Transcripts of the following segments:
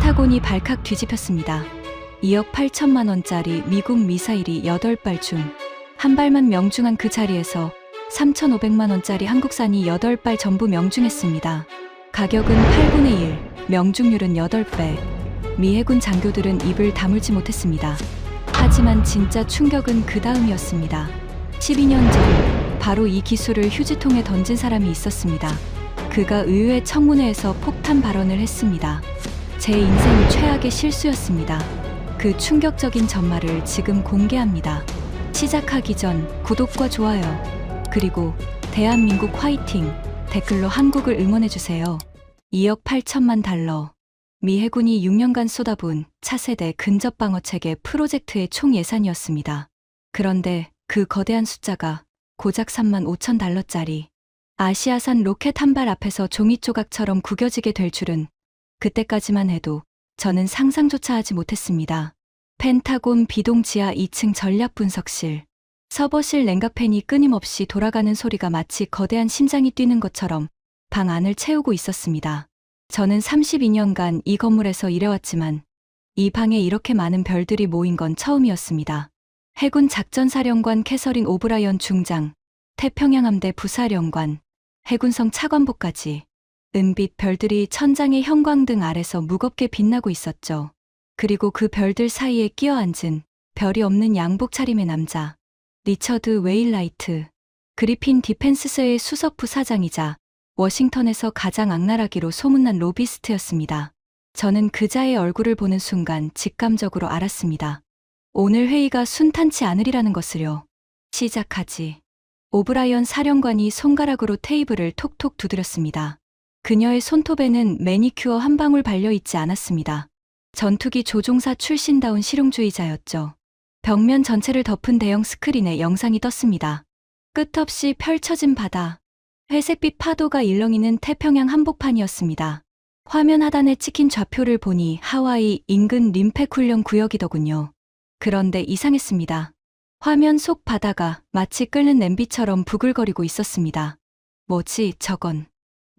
펜타곤이 발칵 뒤집혔습니다. 2억 8천만 원짜리 미국 미사일이 8발 중 한 발만 명중한 그 자리에서 3,500만 원짜리 한국산이 8발 전부 명중했습니다. 가격은 8분의 1, 명중률은 8배. 미 해군 장교들은 입을 다물지 못했습니다. 하지만 진짜 충격은 그 다음이었습니다. 12년 전 바로 이 기술을 휴지통에 던진 사람이 있었습니다. 그가 의회 청문회에서 폭탄 발언을 했습니다. 제 인생 최악의 실수였습니다. 그 충격적인 전말을 지금 공개합니다. 시작하기 전 구독과 좋아요, 그리고 대한민국 화이팅 댓글로 한국을 응원해주세요. 2억 8천만 달러. 미 해군이 6년간 쏟아부은 차세대 근접방어체계 프로젝트의 총 예산이었습니다. 그런데 그 거대한 숫자가 고작 3만 5천 달러짜리 아시아산 로켓 한 발 앞에서 종이 조각처럼 구겨지게 될 줄은 그때까지만 해도 저는 상상조차 하지 못했습니다. 펜타곤 비동 지하 2층 전략분석실. 서버실 냉각팬이 끊임없이 돌아가는 소리가 마치 거대한 심장이 뛰는 것처럼 방 안을 채우고 있었습니다. 저는 32년간 이 건물에서 일해왔지만 이 방에 이렇게 많은 별들이 모인 건 처음이었습니다. 해군 작전사령관 캐서린 오브라이언 중장, 태평양함대 부사령관, 해군성 차관보까지 은빛 별들이 천장의 형광등 아래서 무겁게 빛나고 있었죠. 그리고 그 별들 사이에 끼어앉은 별이 없는 양복 차림의 남자, 리처드 웨일라이트, 그리핀 디펜스의 수석 부사장이자 워싱턴에서 가장 악랄하기로 소문난 로비스트였습니다. 저는 그자의 얼굴을 보는 순간 직감적으로 알았습니다. 오늘 회의가 순탄치 않으리라는 것을요. 시작하지. 오브라이언 사령관이 손가락으로 테이블을 톡톡 두드렸습니다. 그녀의 손톱에는 매니큐어 한 방울 발려있지 않았습니다. 전투기 조종사 출신다운 실용주의자였죠. 벽면 전체를 덮은 대형 스크린에 영상이 떴습니다. 끝없이 펼쳐진 바다, 회색빛 파도가 일렁이는 태평양 한복판이었습니다. 화면 하단에 찍힌 좌표를 보니 하와이 인근 림팩 훈련 구역이더군요. 그런데 이상했습니다. 화면 속 바다가 마치 끓는 냄비처럼 부글거리고 있었습니다. 뭐지 저건?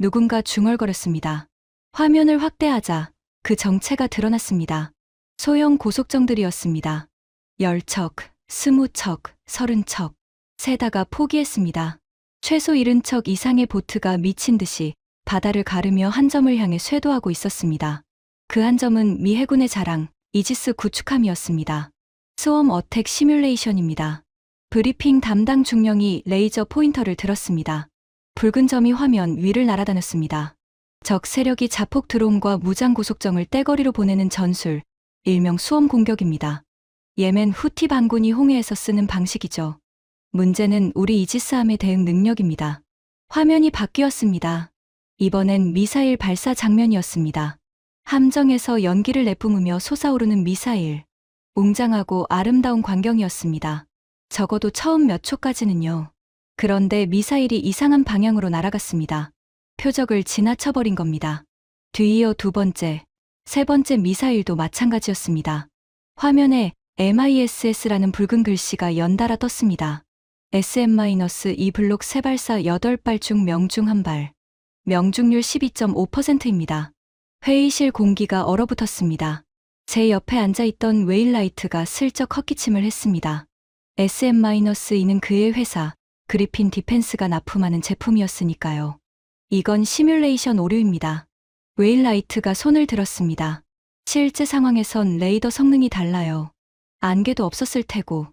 누군가 중얼거렸습니다. 화면을 확대하자 그 정체가 드러났습니다. 소형 고속정들이었습니다. 10척, 20척, 30척. 세다가 포기했습니다. 최소 70척 이상의 보트가 미친 듯이 바다를 가르며 한 점을 향해 쇄도하고 있었습니다. 그 한 점은 미 해군의 자랑, 이지스 구축함이었습니다. 스웜 어택 시뮬레이션입니다. 브리핑 담당 중령이 레이저 포인터를 들었습니다. 붉은 점이 화면 위를 날아다녔습니다. 적 세력이 자폭 드론과 무장 고속정을 떼거리로 보내는 전술, 일명 수험 공격입니다. 예멘 후티 반군이 홍해에서 쓰는 방식이죠. 문제는 우리 이지스함의 대응 능력입니다. 화면이 바뀌었습니다. 이번엔 미사일 발사 장면이었습니다. 함정에서 연기를 내뿜으며 솟아오르는 미사일. 웅장하고 아름다운 광경이었습니다. 적어도 처음 몇 초까지는요. 그런데 미사일이 이상한 방향으로 날아갔습니다. 표적을 지나쳐버린 겁니다. 뒤이어 두 번째, 세 번째 미사일도 마찬가지였습니다. 화면에 MISS라는 붉은 글씨가 연달아 떴습니다. SM-2 블록 3발사 8발 중 명중 1발. 명중률 12.5%입니다. 회의실 공기가 얼어붙었습니다. 제 옆에 앉아있던 웨일라이트가 슬쩍 헛기침을 했습니다. SM-2는 그의 회사, 그리핀 디펜스가 납품하는 제품이었으니까요. 이건 시뮬레이션 오류입니다. 웨일라이트가 손을 들었습니다. 실제 상황에선 레이더 성능이 달라요. 안개도 없었을 테고.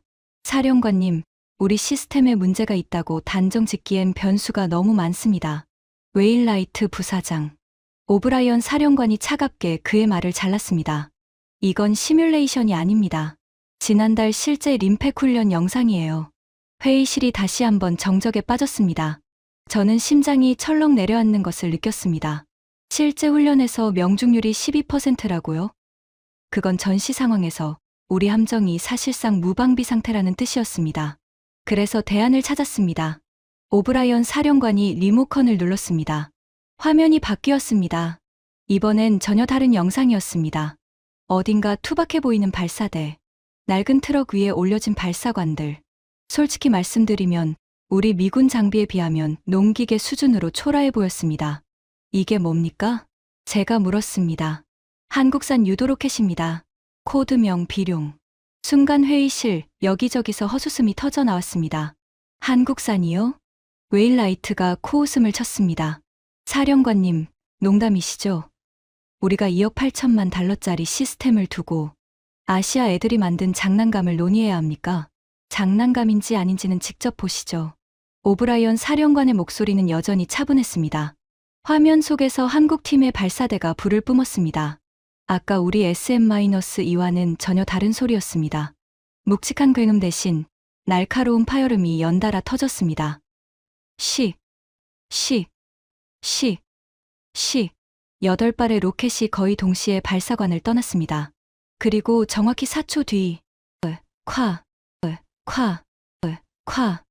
사령관님, 우리 시스템에 문제가 있다고 단정 짓기엔 변수가 너무 많습니다. 웨일라이트 부사장. 오브라이언 사령관이 차갑게 그의 말을 잘랐습니다. 이건 시뮬레이션이 아닙니다. 지난달 실제 림팩 훈련 영상이에요. 회의실이 다시 한번 정적에 빠졌습니다. 저는 심장이 철렁 내려앉는 것을 느꼈습니다. 실제 훈련에서 명중률이 12%라고요? 그건 전시 상황에서 우리 함정이 사실상 무방비 상태라는 뜻이었습니다. 그래서 대안을 찾았습니다. 오브라이언 사령관이 리모컨을 눌렀습니다. 화면이 바뀌었습니다. 이번엔 전혀 다른 영상이었습니다. 어딘가 투박해 보이는 발사대, 낡은 트럭 위에 올려진 발사관들. 솔직히 말씀드리면 우리 미군 장비에 비하면 농기계 수준으로 초라해 보였습니다. 이게 뭡니까? 제가 물었습니다. 한국산 유도로켓입니다. 코드명 비룡. 순간 회의실 여기저기서 헛웃음이 터져 나왔습니다. 한국산이요? 웨일라이트가 코웃음을 쳤습니다. 사령관님, 농담이시죠? 우리가 2억 8천만 달러짜리 시스템을 두고 아시아 애들이 만든 장난감을 논의해야 합니까? 장난감인지 아닌지는 직접 보시죠. 오브라이언 사령관의 목소리는 여전히 차분했습니다. 화면 속에서 한국팀의 발사대가 불을 뿜었습니다. 아까 우리 SM-2와는 전혀 다른 소리였습니다. 묵직한 굉음 대신 날카로운 파열음이 연달아 터졌습니다. 씩, 씩, 씩, 씩. 8발의 로켓이 거의 동시에 발사관을 떠났습니다. 그리고 정확히 4초 뒤, 콱, 콱, 콱, 콱,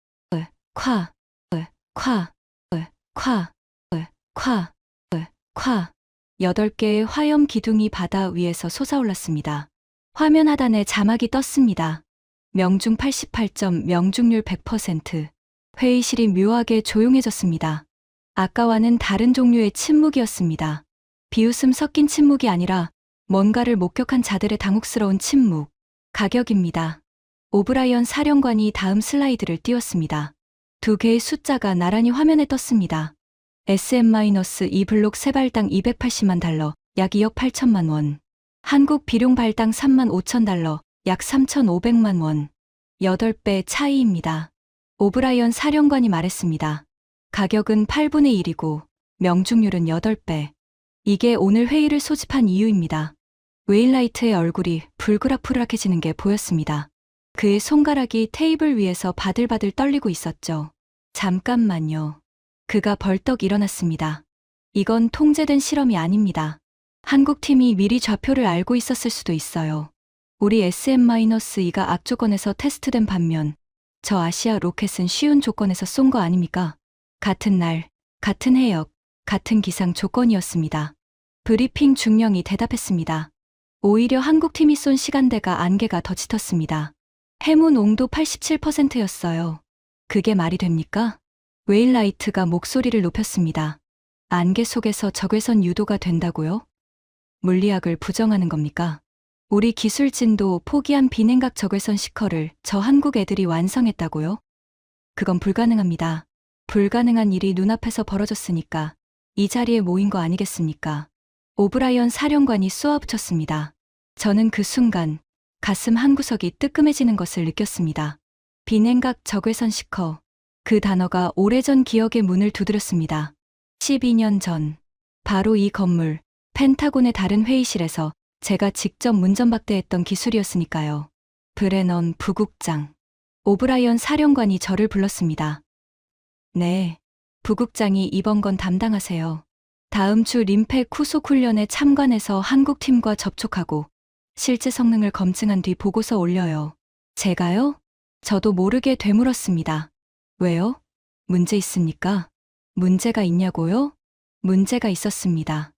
콱, 콱, 콱, 콱. 8개의 화염 기둥이 바다 위에서 솟아올랐습니다. 화면 하단에 자막이 떴습니다. 명중 88점, 명중률 100%. 회의실이 묘하게 조용해졌습니다. 아까와는 다른 종류의 침묵이었습니다. 비웃음 섞인 침묵이 아니라 뭔가를 목격한 자들의 당혹스러운 침묵. 가격입니다. 오브라이언 사령관이 다음 슬라이드를 띄웠습니다. 2개의 숫자가 나란히 화면에 떴습니다. SM-2 블록 3발당 280만 달러, 약 2억 8천만 원. 한국 비룡 발당 3만 5천 달러, 약 3,500만 원. 8배 차이입니다. 오브라이언 사령관이 말했습니다. 가격은 8분의 1이고 명중률은 8배. 이게 오늘 회의를 소집한 이유입니다. 웨일라이트의 얼굴이 불그락불락해지는 게 보였습니다. 그의 손가락이 테이블 위에서 바들바들 떨리고 있었죠. 잠깐만요. 그가 벌떡 일어났습니다. 이건 통제된 실험이 아닙니다. 한국팀이 미리 좌표를 알고 있었을 수도 있어요. 우리 SM-2가 악조건에서 테스트된 반면 저 아시아 로켓은 쉬운 조건에서 쏜 거 아닙니까? 같은 날, 같은 해역, 같은 기상 조건이었습니다. 브리핑 중령이 대답했습니다. 오히려 한국팀이 쏜 시간대가 안개가 더 짙었습니다. 해무 농도 87%였어요. 그게 말이 됩니까? 웨일라이트가 목소리를 높였습니다. 안개 속에서 적외선 유도가 된다고요? 물리학을 부정하는 겁니까? 우리 기술진도 포기한 비냉각 적외선 시커를 저 한국 애들이 완성했다고요? 그건 불가능합니다. 불가능한 일이 눈앞에서 벌어졌으니까 이 자리에 모인 거 아니겠습니까? 오브라이언 사령관이 쏘아붙였습니다. 저는 그 순간 가슴 한구석이 뜨끔해지는 것을 느꼈습니다. 비냉각 적외선 시커. 그 단어가 오래전 기억의 문을 두드렸습니다. 12년 전, 바로 이 건물, 펜타곤의 다른 회의실에서 제가 직접 문전박대했던 기술이었으니까요. 브레넌 부국장. 오브라이언 사령관이 저를 불렀습니다. 네, 부국장이 이번 건 담당하세요. 다음 주 림팩 후속 훈련에 참관해서 한국팀과 접촉하고 실제 성능을 검증한 뒤 보고서 올려요. 제가요? 저도 모르게 되물었습니다. 왜요? 문제 있습니까? 문제가 있냐고요? 문제가 있었습니다.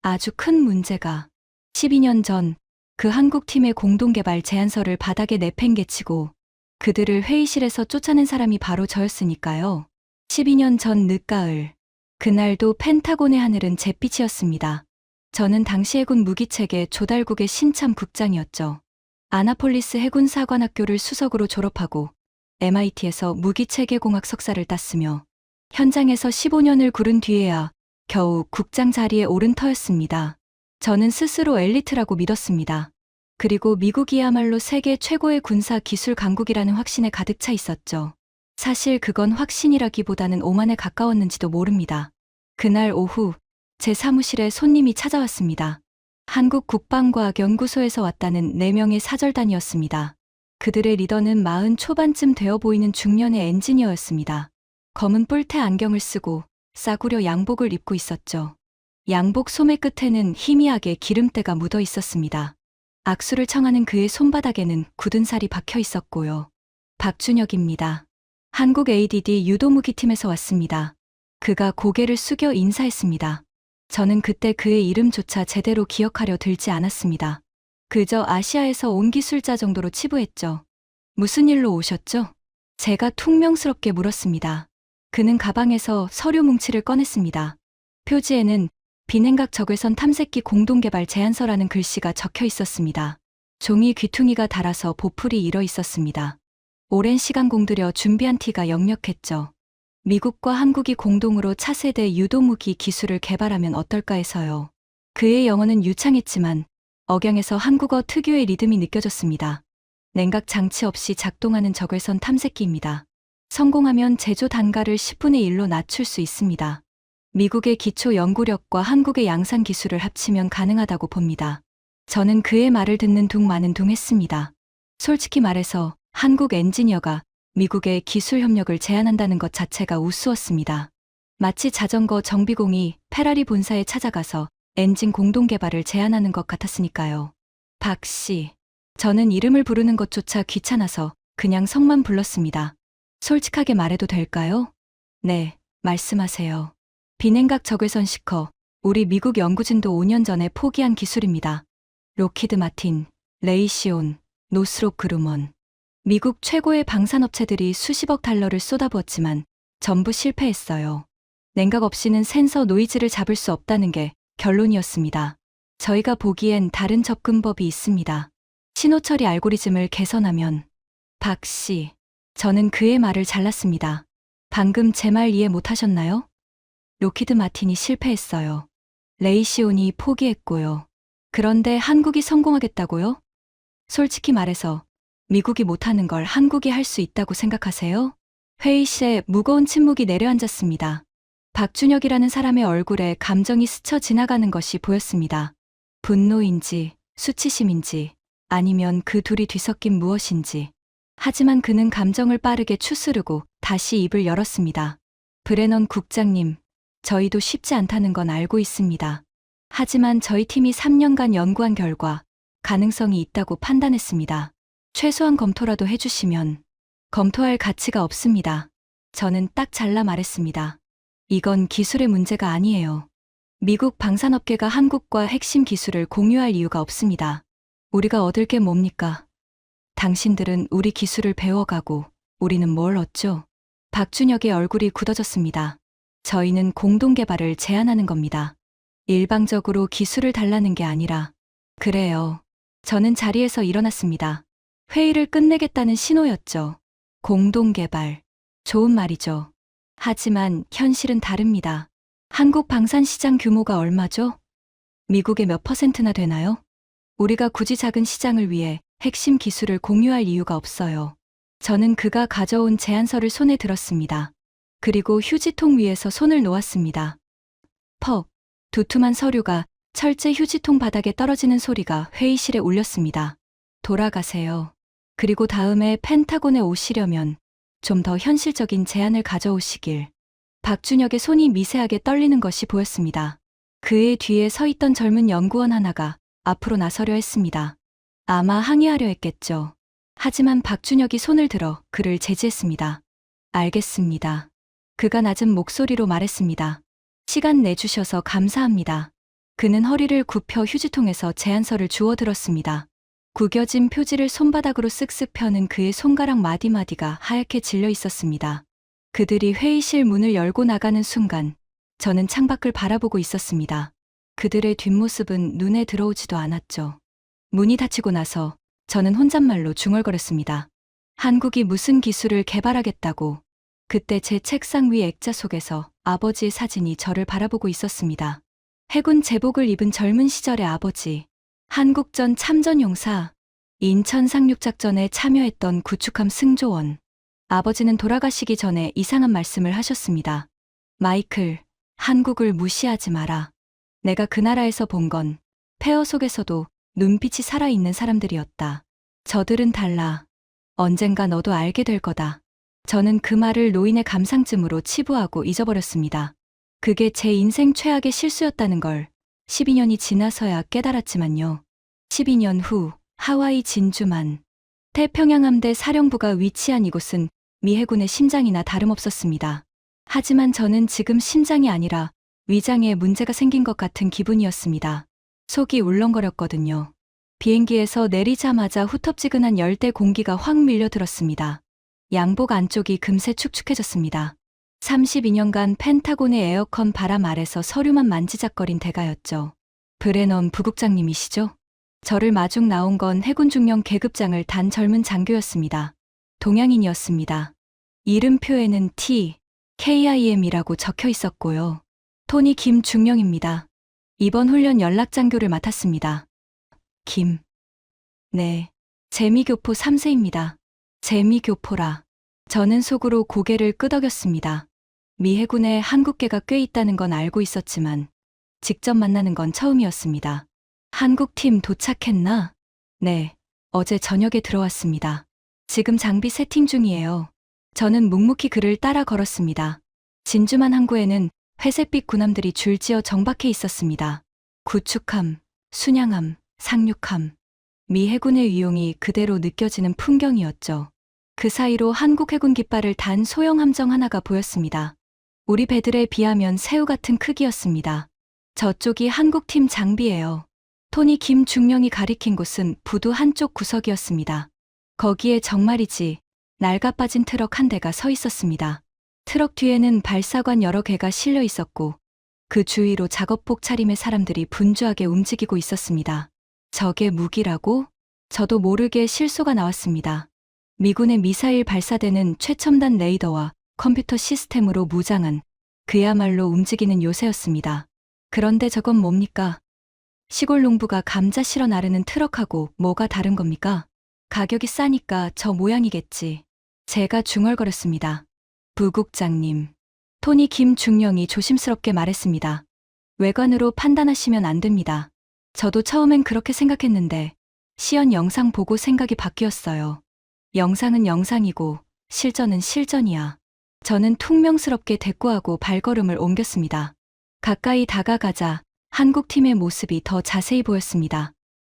아주 큰 문제가. 12년 전 그 한국팀의 공동개발 제안서를 바닥에 내팽개치고 그들을 회의실에서 쫓아낸 사람이 바로 저였으니까요. 12년 전 늦가을. 그날도 펜타곤의 하늘은 잿빛이었습니다. 저는 당시 해군 무기체계 조달국의 신참 국장이었죠. 아나폴리스 해군사관학교를 수석으로 졸업하고 MIT에서 무기체계공학 석사를 땄으며 현장에서 15년을 구른 뒤에야 겨우 국장 자리에 오른 터였습니다. 저는 스스로 엘리트라고 믿었습니다. 그리고 미국이야말로 세계 최고의 군사 기술 강국이라는 확신에 가득 차 있었죠. 사실 그건 확신이라기보다는 오만에 가까웠는지도 모릅니다. 그날 오후 제 사무실에 손님이 찾아왔습니다. 한국 국방과학연구소에서 왔다는 4명의 사절단이었습니다. 그들의 리더는 40 초반쯤 되어 보이는 중년의 엔지니어였습니다. 검은 뿔테 안경을 쓰고 싸구려 양복을 입고 있었죠. 양복 소매 끝에는 희미하게 기름때가 묻어 있었습니다. 악수를 청하는 그의 손바닥에는 굳은 살이 박혀 있었고요. 박준혁입니다. 한국 ADD 유도무기팀에서 왔습니다. 그가 고개를 숙여 인사했습니다. 저는 그때 그의 이름조차 제대로 기억하려 들지 않았습니다. 그저 아시아에서 온 기술자 정도로 치부했죠. 무슨 일로 오셨죠? 제가 퉁명스럽게 물었습니다. 그는 가방에서 서류 뭉치를 꺼냈습니다. 표지에는 비냉각 적외선 탐색기 공동개발 제안서라는 글씨가 적혀 있었습니다. 종이 귀퉁이가 닳아서 보풀이 일어 있었습니다. 오랜 시간 공들여 준비한 티가 역력했죠. 미국과 한국이 공동으로 차세대 유도무기 기술을 개발하면 어떨까 해서요. 그의 영어는 유창했지만 억양에서 한국어 특유의 리듬이 느껴졌습니다. 냉각 장치 없이 작동하는 적외선 탐색기입니다. 성공하면 제조 단가를 10분의 1로 낮출 수 있습니다. 미국의 기초 연구력과 한국의 양산 기술을 합치면 가능하다고 봅니다. 저는 그의 말을 듣는 둥 마는 둥 했습니다. 솔직히 말해서 한국 엔지니어가 미국의 기술 협력을 제안한다는 것 자체가 우스웠습니다. 마치 자전거 정비공이 페라리 본사에 찾아가서 엔진 공동 개발을 제안하는 것 같았으니까요. 박 씨. 저는 이름을 부르는 것조차 귀찮아서 그냥 성만 불렀습니다. 솔직하게 말해도 될까요? 네, 말씀하세요. 비냉각 적외선 시커, 우리 미국 연구진도 5년 전에 포기한 기술입니다. 록히드 마틴, 레이시온, 노스롭 그루먼. 미국 최고의 방산업체들이 수십억 달러를 쏟아부었지만 전부 실패했어요. 냉각 없이는 센서 노이즈를 잡을 수 없다는 게 결론이었습니다. 저희가 보기엔 다른 접근법이 있습니다. 신호처리 알고리즘을 개선하면. 박 씨, 저는 그의 말을 잘랐습니다. 방금 제 말 이해 못하셨나요? 록히드 마틴이 실패했어요. 레이시온이 포기했고요. 그런데 한국이 성공하겠다고요? 솔직히 말해서 미국이 못하는 걸 한국이 할 수 있다고 생각하세요? 회의실에 무거운 침묵이 내려앉았습니다. 박준혁이라는 사람의 얼굴에 감정이 스쳐 지나가는 것이 보였습니다. 분노인지, 수치심인지, 아니면 그 둘이 뒤섞인 무엇인지. 하지만 그는 감정을 빠르게 추스르고 다시 입을 열었습니다. 브레넌 국장님, 저희도 쉽지 않다는 건 알고 있습니다. 하지만 저희 팀이 3년간 연구한 결과 가능성이 있다고 판단했습니다. 최소한 검토라도 해주시면. 검토할 가치가 없습니다. 저는 딱 잘라 말했습니다. 이건 기술의 문제가 아니에요. 미국 방산업계가 한국과 핵심 기술을 공유할 이유가 없습니다. 우리가 얻을 게 뭡니까? 당신들은 우리 기술을 배워가고 우리는 뭘 얻죠? 박준혁의 얼굴이 굳어졌습니다. 저희는 공동개발을 제안하는 겁니다. 일방적으로 기술을 달라는 게 아니라. 그래요. 저는 자리에서 일어났습니다. 회의를 끝내겠다는 신호였죠. 공동개발. 좋은 말이죠. 하지만 현실은 다릅니다. 한국 방산시장 규모가 얼마죠? 미국의 몇 퍼센트나 되나요? 우리가 굳이 작은 시장을 위해 핵심 기술을 공유할 이유가 없어요. 저는 그가 가져온 제안서를 손에 들었습니다. 그리고 휴지통 위에서 손을 놓았습니다. 퍽, 두툼한 서류가 철제 휴지통 바닥에 떨어지는 소리가 회의실에 울렸습니다. 돌아가세요. 그리고 다음에 펜타곤에 오시려면 좀 더 현실적인 제안을 가져오시길. 박준혁의 손이 미세하게 떨리는 것이 보였습니다. 그의 뒤에 서 있던 젊은 연구원 하나가 앞으로 나서려 했습니다. 아마 항의하려 했겠죠. 하지만 박준혁이 손을 들어 그를 제지했습니다. 알겠습니다. 그가 낮은 목소리로 말했습니다. 시간 내주셔서 감사합니다. 그는 허리를 굽혀 휴지통에서 제안서를 주워들었습니다. 구겨진 표지를 손바닥으로 쓱쓱 펴는 그의 손가락 마디마디가 하얗게 질려 있었습니다. 그들이 회의실 문을 열고 나가는 순간 저는 창밖을 바라보고 있었습니다. 그들의 뒷모습은 눈에 들어오지도 않았죠. 문이 닫히고 나서 저는 혼잣말로 중얼거렸습니다. 한국이 무슨 기술을 개발하겠다고. 그때 제 책상 위 액자 속에서 아버지의 사진이 저를 바라보고 있었습니다. 해군 제복을 입은 젊은 시절의 아버지. 한국전 참전용사, 인천 상륙작전에 참여했던 구축함 승조원. 아버지는 돌아가시기 전에 이상한 말씀을 하셨습니다. 마이클, 한국을 무시하지 마라. 내가 그 나라에서 본 건 폐허 속에서도 눈빛이 살아있는 사람들이었다. 저들은 달라. 언젠가 너도 알게 될 거다. 저는 그 말을 노인의 감상쯤으로 치부하고 잊어버렸습니다. 그게 제 인생 최악의 실수였다는 걸 12년이 지나서야 깨달았지만요. 12년 후 하와이 진주만. 태평양 함대 사령부가 위치한 이곳은 미 해군의 심장이나 다름없었습니다. 하지만 저는 지금 심장이 아니라 위장에 문제가 생긴 것 같은 기분이었습니다. 속이 울렁거렸거든요. 비행기에서 내리자마자 후텁지근한 열대 공기가 확 밀려들었습니다. 양복 안쪽이 금세 축축해졌습니다. 32년간 펜타곤의 에어컨 바람 아래서 서류만 만지작거린 대가였죠. 브레넌 부국장님이시죠? 저를 마중 나온 건 해군 중령 계급장을 단 젊은 장교였습니다. 동양인이었습니다. 이름표에는 T, KIM이라고 적혀 있었고요. 토니 김중령입니다. 이번 훈련 연락장교를 맡았습니다. 김. 네. 재미교포 3세입니다. 재미교포라. 저는 속으로 고개를 끄덕였습니다. 미 해군에 한국계가 꽤 있다는 건 알고 있었지만 직접 만나는 건 처음이었습니다. 한국팀 도착했나? 네. 어제 저녁에 들어왔습니다. 지금 장비 세팅 중이에요. 저는 묵묵히 그를 따라 걸었습니다. 진주만 항구에는 회색빛 군함들이 줄지어 정박해 있었습니다. 구축함, 순양함, 상륙함. 미 해군의 위용이 그대로 느껴지는 풍경이었죠. 그 사이로 한국 해군 깃발을 단 소형 함정 하나가 보였습니다. 우리 배들에 비하면 새우 같은 크기였습니다. 저쪽이 한국팀 장비예요. 토니 김중령이 가리킨 곳은 부두 한쪽 구석이었습니다. 거기에 정말이지 낡아빠진 트럭 한 대가 서 있었습니다. 트럭 뒤에는 발사관 여러 개가 실려 있었고 그 주위로 작업복 차림의 사람들이 분주하게 움직이고 있었습니다. 저게 무기라고? 저도 모르게 실소가 나왔습니다. 미군의 미사일 발사대는 최첨단 레이더와 컴퓨터 시스템으로 무장한 그야말로 움직이는 요새였습니다. 그런데 저건 뭡니까? 시골 농부가 감자 실어 나르는 트럭하고 뭐가 다른 겁니까? 가격이 싸니까 저 모양이겠지. 제가 중얼거렸습니다. 부국장님. 토니 김중령이 조심스럽게 말했습니다. 외관으로 판단하시면 안 됩니다. 저도 처음엔 그렇게 생각했는데 시연 영상 보고 생각이 바뀌었어요. 영상은 영상이고 실전은 실전이야. 저는 퉁명스럽게 대꾸하고 발걸음을 옮겼습니다. 가까이 다가가자 한국팀의 모습이 더 자세히 보였습니다.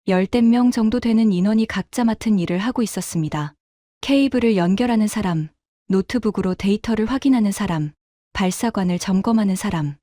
10명 정도 되는 인원이 각자 맡은 일을 하고 있었습니다. 케이블을 연결하는 사람, 노트북으로 데이터를 확인하는 사람, 발사관을 점검하는 사람.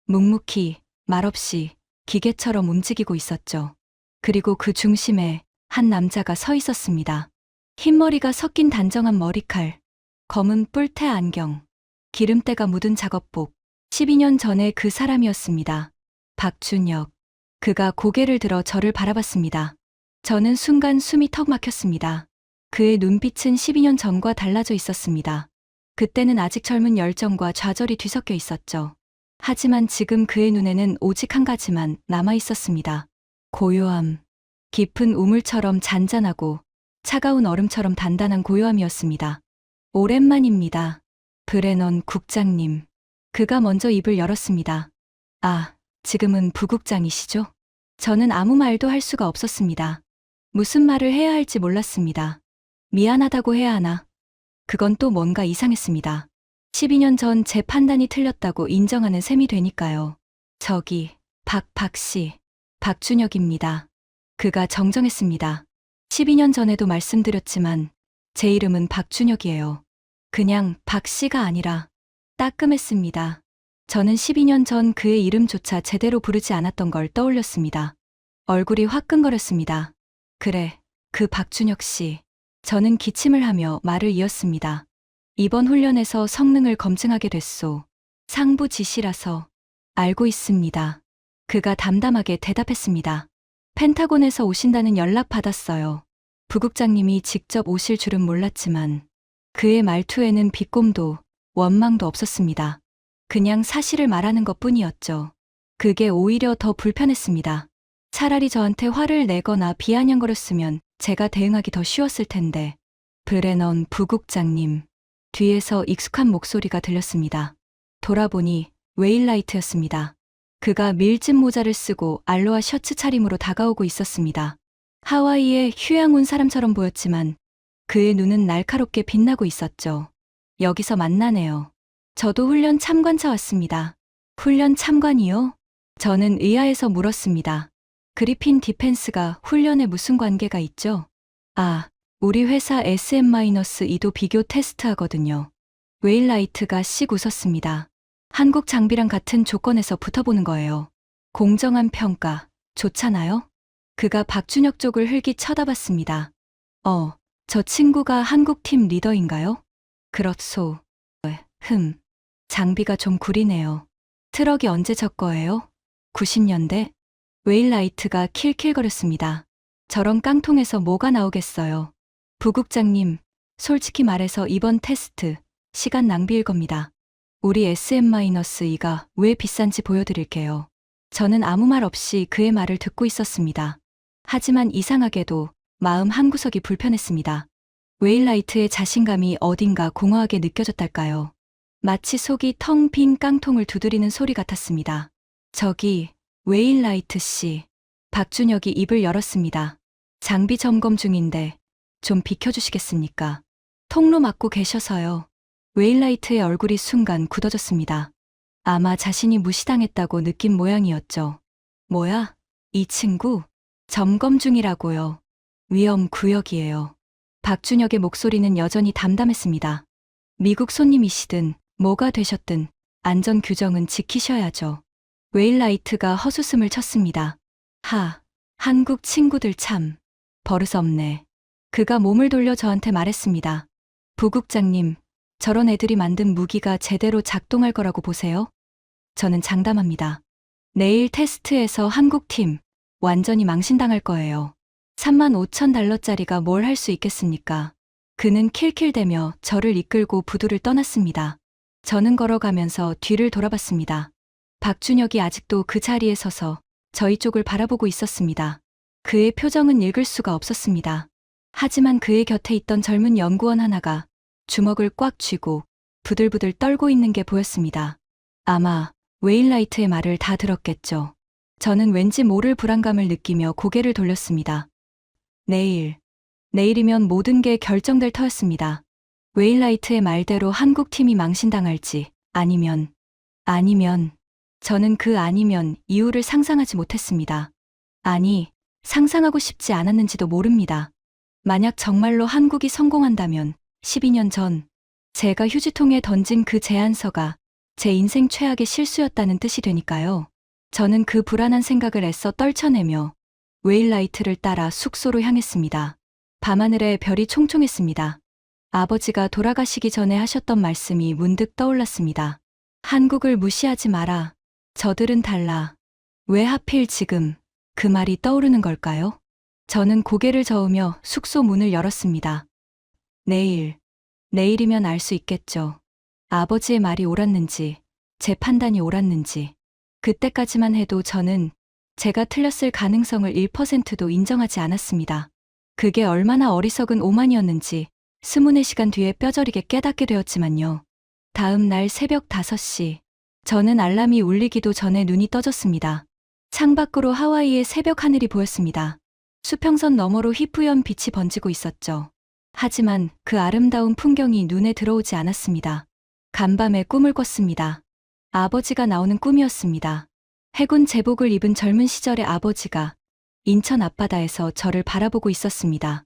묵묵히, 말없이, 기계처럼 움직이고 있었죠. 그리고 그 중심에 한 남자가 서 있었습니다. 흰머리가 섞인 단정한 머리칼, 검은 뿔테 안경, 기름때가 묻은 작업복. 12년 전에 그 사람이었습니다. 박준혁. 그가 고개를 들어 저를 바라봤습니다. 저는 순간 숨이 턱 막혔습니다. 그의 눈빛은 12년 전과 달라져 있었습니다. 그때는 아직 젊은 열정과 좌절이 뒤섞여 있었죠. 하지만 지금 그의 눈에는 오직 한 가지만 남아 있었습니다. 고요함. 깊은 우물처럼 잔잔하고 차가운 얼음처럼 단단한 고요함이었습니다. 오랜만입니다. 브레넌 국장님. 그가 먼저 입을 열었습니다. 아, 지금은 부국장이시죠? 저는 아무 말도 할 수가 없었습니다. 무슨 말을 해야 할지 몰랐습니다. 미안하다고 해야 하나? 그건 또 뭔가 이상했습니다. 12년 전 제 판단이 틀렸다고 인정하는 셈이 되니까요. 저기, 박씨, 박준혁입니다. 그가 정정했습니다. 12년 전에도 말씀드렸지만 제 이름은 박준혁이에요. 그냥 박씨가 아니라 따끔했습니다. 저는 12년 전 그의 이름조차 제대로 부르지 않았던 걸 떠올렸습니다. 얼굴이 화끈거렸습니다. 그래, 그 박준혁 씨. 저는 기침을 하며 말을 이었습니다. 이번 훈련에서 성능을 검증하게 됐소. 상부 지시라서. 알고 있습니다. 그가 담담하게 대답했습니다. 펜타곤에서 오신다는 연락 받았어요. 부국장님이 직접 오실 줄은 몰랐지만 그의 말투에는 비꼼도 원망도 없었습니다. 그냥 사실을 말하는 것뿐이었죠. 그게 오히려 더 불편했습니다. 차라리 저한테 화를 내거나 비아냥거렸으면 제가 대응하기 더 쉬웠을 텐데. 브레넌 부국장님. 뒤에서 익숙한 목소리가 들렸습니다. 돌아보니 웨일라이트였습니다. 그가 밀짚 모자를 쓰고 알로하 셔츠 차림으로 다가오고 있었습니다. 하와이에 휴양 온 사람처럼 보였지만 그의 눈은 날카롭게 빛나고 있었죠. 여기서 만나네요. 저도 훈련 참관차 왔습니다. 훈련 참관이요? 저는 의아해서 물었습니다. 그리핀 디펜스가 훈련에 무슨 관계가 있죠? 아, 우리 회사 SM-2도 비교 테스트 하거든요. 웨일라이트가 씩 웃었습니다. 한국 장비랑 같은 조건에서 붙어보는 거예요. 공정한 평가, 좋잖아요? 그가 박준혁 쪽을 흘기 쳐다봤습니다. 저 친구가 한국팀 리더인가요? 그렇소. 장비가 좀 구리네요. 트럭이 언제 저 거예요? 90년대? 웨일라이트가 킬킬거렸습니다. 저런 깡통에서 뭐가 나오겠어요. 부국장님, 솔직히 말해서 이번 테스트, 시간 낭비일 겁니다. 우리 SM-2가 왜 비싼지 보여드릴게요. 저는 아무 말 없이 그의 말을 듣고 있었습니다. 하지만 이상하게도 마음 한구석이 불편했습니다. 웨일라이트의 자신감이 어딘가 공허하게 느껴졌달까요. 마치 속이 텅 빈 깡통을 두드리는 소리 같았습니다. 저기, 웨일라이트 씨. 박준혁이 입을 열었습니다. 장비 점검 중인데 좀 비켜주시겠습니까? 통로 막고 계셔서요. 웨일라이트의 얼굴이 순간 굳어졌습니다. 아마 자신이 무시당했다고 느낀 모양이었죠. 뭐야? 이 친구? 점검 중이라고요. 위험 구역이에요. 박준혁의 목소리는 여전히 담담했습니다. 미국 손님이시든 뭐가 되셨든 안전 규정은 지키셔야죠. 웨일라이트가 헛웃음을 쳤습니다. 한국 친구들 참 버릇없네. 그가 몸을 돌려 저한테 말했습니다. 부국장님, 저런 애들이 만든 무기가 제대로 작동할 거라고 보세요? 저는 장담합니다. 내일 테스트에서 한국팀 완전히 망신당할 거예요. 35,000달러짜리가 뭘 할 수 있겠습니까? 그는 킬킬대며 저를 이끌고 부두를 떠났습니다. 저는 걸어가면서 뒤를 돌아봤습니다. 박준혁이 아직도 그 자리에 서서 저희 쪽을 바라보고 있었습니다. 그의 표정은 읽을 수가 없었습니다. 하지만 그의 곁에 있던 젊은 연구원 하나가 주먹을 꽉 쥐고 부들부들 떨고 있는 게 보였습니다. 아마 웨일라이트의 말을 다 들었겠죠. 저는 왠지 모를 불안감을 느끼며 고개를 돌렸습니다. 내일이면 모든 게 결정될 터였습니다. 웨일라이트의 말대로 한국팀이 망신당할지 아니면 저는 그 아니면 이유를 상상하지 못했습니다. 아니, 상상하고 싶지 않았는지도 모릅니다. 만약 정말로 한국이 성공한다면 12년 전 제가 휴지통에 던진 그 제안서가 제 인생 최악의 실수였다는 뜻이 되니까요. 저는 그 불안한 생각을 애써 떨쳐내며 웨일라이트를 따라 숙소로 향했습니다. 밤하늘에 별이 총총했습니다. 아버지가 돌아가시기 전에 하셨던 말씀이 문득 떠올랐습니다. 한국을 무시하지 마라. 저들은 달라. 왜 하필 지금 그 말이 떠오르는 걸까요? 저는 고개를 저으며 숙소 문을 열었습니다. 내일이면 알 수 있겠죠. 아버지의 말이 옳았는지, 제 판단이 옳았는지. 그때까지만 해도 저는 제가 틀렸을 가능성을 1%도 인정하지 않았습니다. 그게 얼마나 어리석은 오만이었는지 24시간 뒤에 뼈저리게 깨닫게 되었지만요. 다음 날 새벽 5시, 저는 알람이 울리기도 전에 눈이 떠졌습니다. 창밖으로 하와이의 새벽 하늘이 보였습니다. 수평선 너머로 희뿌연 빛이 번지고 있었죠. 하지만 그 아름다운 풍경이 눈에 들어오지 않았습니다. 간밤에 꿈을 꿨습니다. 아버지가 나오는 꿈이었습니다. 해군 제복을 입은 젊은 시절의 아버지가 인천 앞바다에서 저를 바라보고 있었습니다.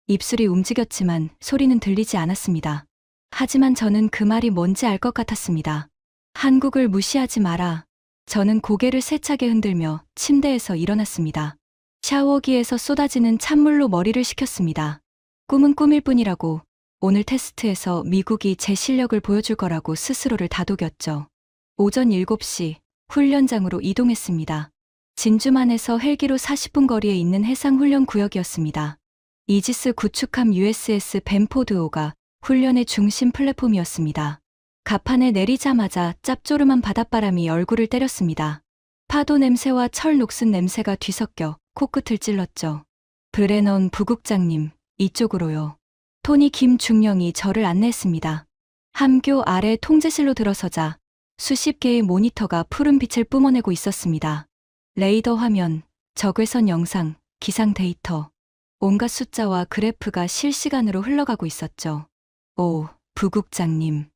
입술이 움직였지만 소리는 들리지 않았습니다. 하지만 저는 그 말이 뭔지 알 것 같았습니다. 한국을 무시하지 마라. 저는 고개를 세차게 흔들며 침대에서 일어났습니다. 샤워기에서 쏟아지는 찬물로 머리를 식혔습니다. 꿈은 꿈일 뿐이라고, 오늘 테스트에서 미국이 제 실력을 보여줄 거라고 스스로를 다독였죠. 오전 7시 훈련장으로 이동했습니다. 진주만에서 헬기로 40분 거리에 있는 해상훈련구역이었습니다. 이지스 구축함 USS 벤포드호가 훈련의 중심 플랫폼이었습니다. 갑판에 내리자마자 짭조름한 바닷바람이 얼굴을 때렸습니다. 파도 냄새와 철 녹슨 냄새가 뒤섞여 코끝을 찔렀죠. 브레넌 부국장님, 이쪽으로요. 토니 김중령이 저를 안내했습니다. 함교 아래 통제실로 들어서자 수십 개의 모니터가 푸른 빛을 뿜어내고 있었습니다. 레이더 화면, 적외선 영상, 기상 데이터, 온갖 숫자와 그래프가 실시간으로 흘러가고 있었죠. 오, 부국장님.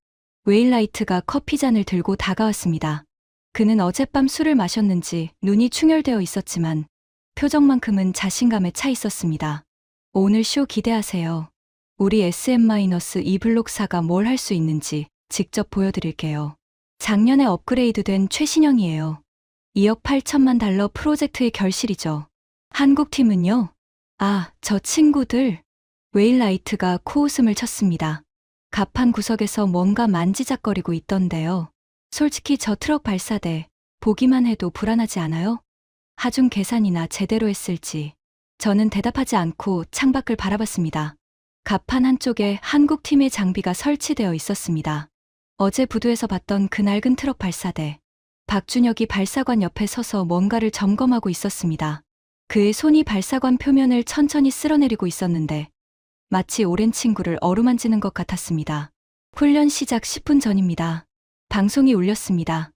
웨일라이트가 커피잔을 들고 다가왔습니다. 그는 어젯밤 술을 마셨는지 눈이 충혈되어 있었지만 표정만큼은 자신감에 차 있었습니다. 오늘 쇼 기대하세요. 우리 SM-2 블록사가 뭘 할 수 있는지 직접 보여드릴게요. 작년에 업그레이드된 최신형이에요. 2억 8천만 달러 프로젝트의 결실이죠. 한국팀은요? 저 친구들. 웨일라이트가 코웃음을 쳤습니다. 갑판 구석에서 뭔가 만지작거리고 있던데요. 솔직히 저 트럭 발사대 보기만 해도 불안하지 않아요? 하중 계산이나 제대로 했을지. 저는 대답하지 않고 창밖을 바라봤습니다. 갑판 한쪽에 한국팀의 장비가 설치되어 있었습니다. 어제 부두에서 봤던 그 낡은 트럭 발사대. 박준혁이 발사관 옆에 서서 뭔가를 점검하고 있었습니다. 그의 손이 발사관 표면을 천천히 쓸어내리고 있었는데 마치 오랜 친구를 어루만지는 것 같았습니다. 훈련 시작 10분 전입니다. 방송이 울렸습니다.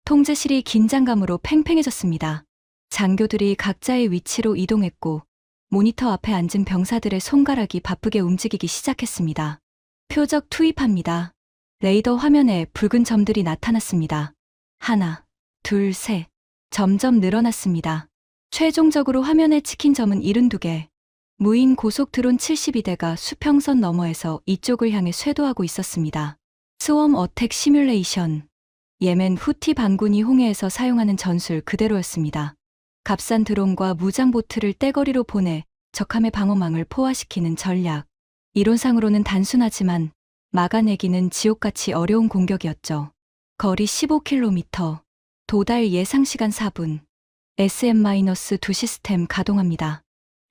통제실이 긴장감으로 팽팽해졌습니다. 장교들이 각자의 위치로 이동했고 모니터 앞에 앉은 병사들의 손가락이 바쁘게 움직이기 시작했습니다. 표적 투입합니다. 레이더 화면에 붉은 점들이 나타났습니다. 하나, 둘, 셋. 점점 늘어났습니다. 최종적으로 화면에 찍힌 점은 72개. 무인 고속 드론 72대가 수평선 너머에서 이쪽을 향해 쇄도하고 있었습니다. 스웜 어택 시뮬레이션. 예멘 후티 반군이 홍해에서 사용하는 전술 그대로였습니다. 값싼 드론과 무장보트를 떼거리로 보내 적함의 방어망을 포화시키는 전략. 이론상으로는 단순하지만 막아내기는 지옥같이 어려운 공격이었죠. 거리 15km. 도달 예상시간 4분. SM-2 시스템 가동합니다.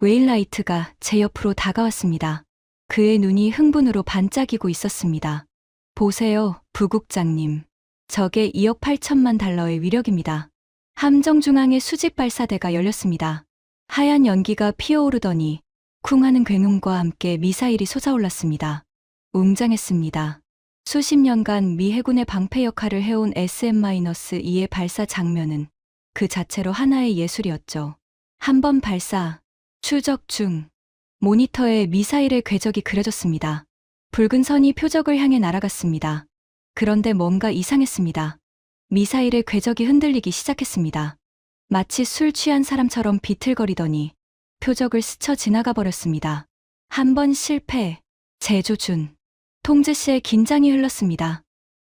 웨일라이트가 제 옆으로 다가왔습니다. 그의 눈이 흥분으로 반짝이고 있었습니다. 보세요, 부국장님. 저게 2억 8천만 달러의 위력입니다. 함정 중앙에 수직 발사대가 열렸습니다. 하얀 연기가 피어오르더니 쿵 하는 굉음과 함께 미사일이 솟아올랐습니다. 웅장했습니다. 수십 년간 미 해군의 방패 역할을 해온 SM-2의 발사 장면은 그 자체로 하나의 예술이었죠. 한 번 발사, 추적 중. 모니터에 미사일의 궤적이 그려졌습니다. 붉은 선이 표적을 향해 날아갔습니다. 그런데 뭔가 이상했습니다. 미사일의 궤적이 흔들리기 시작했습니다. 마치 술 취한 사람처럼 비틀거리더니 표적을 스쳐 지나가 버렸습니다. 한 번 실패, 재조준. 통제실에 긴장이 흘렀습니다.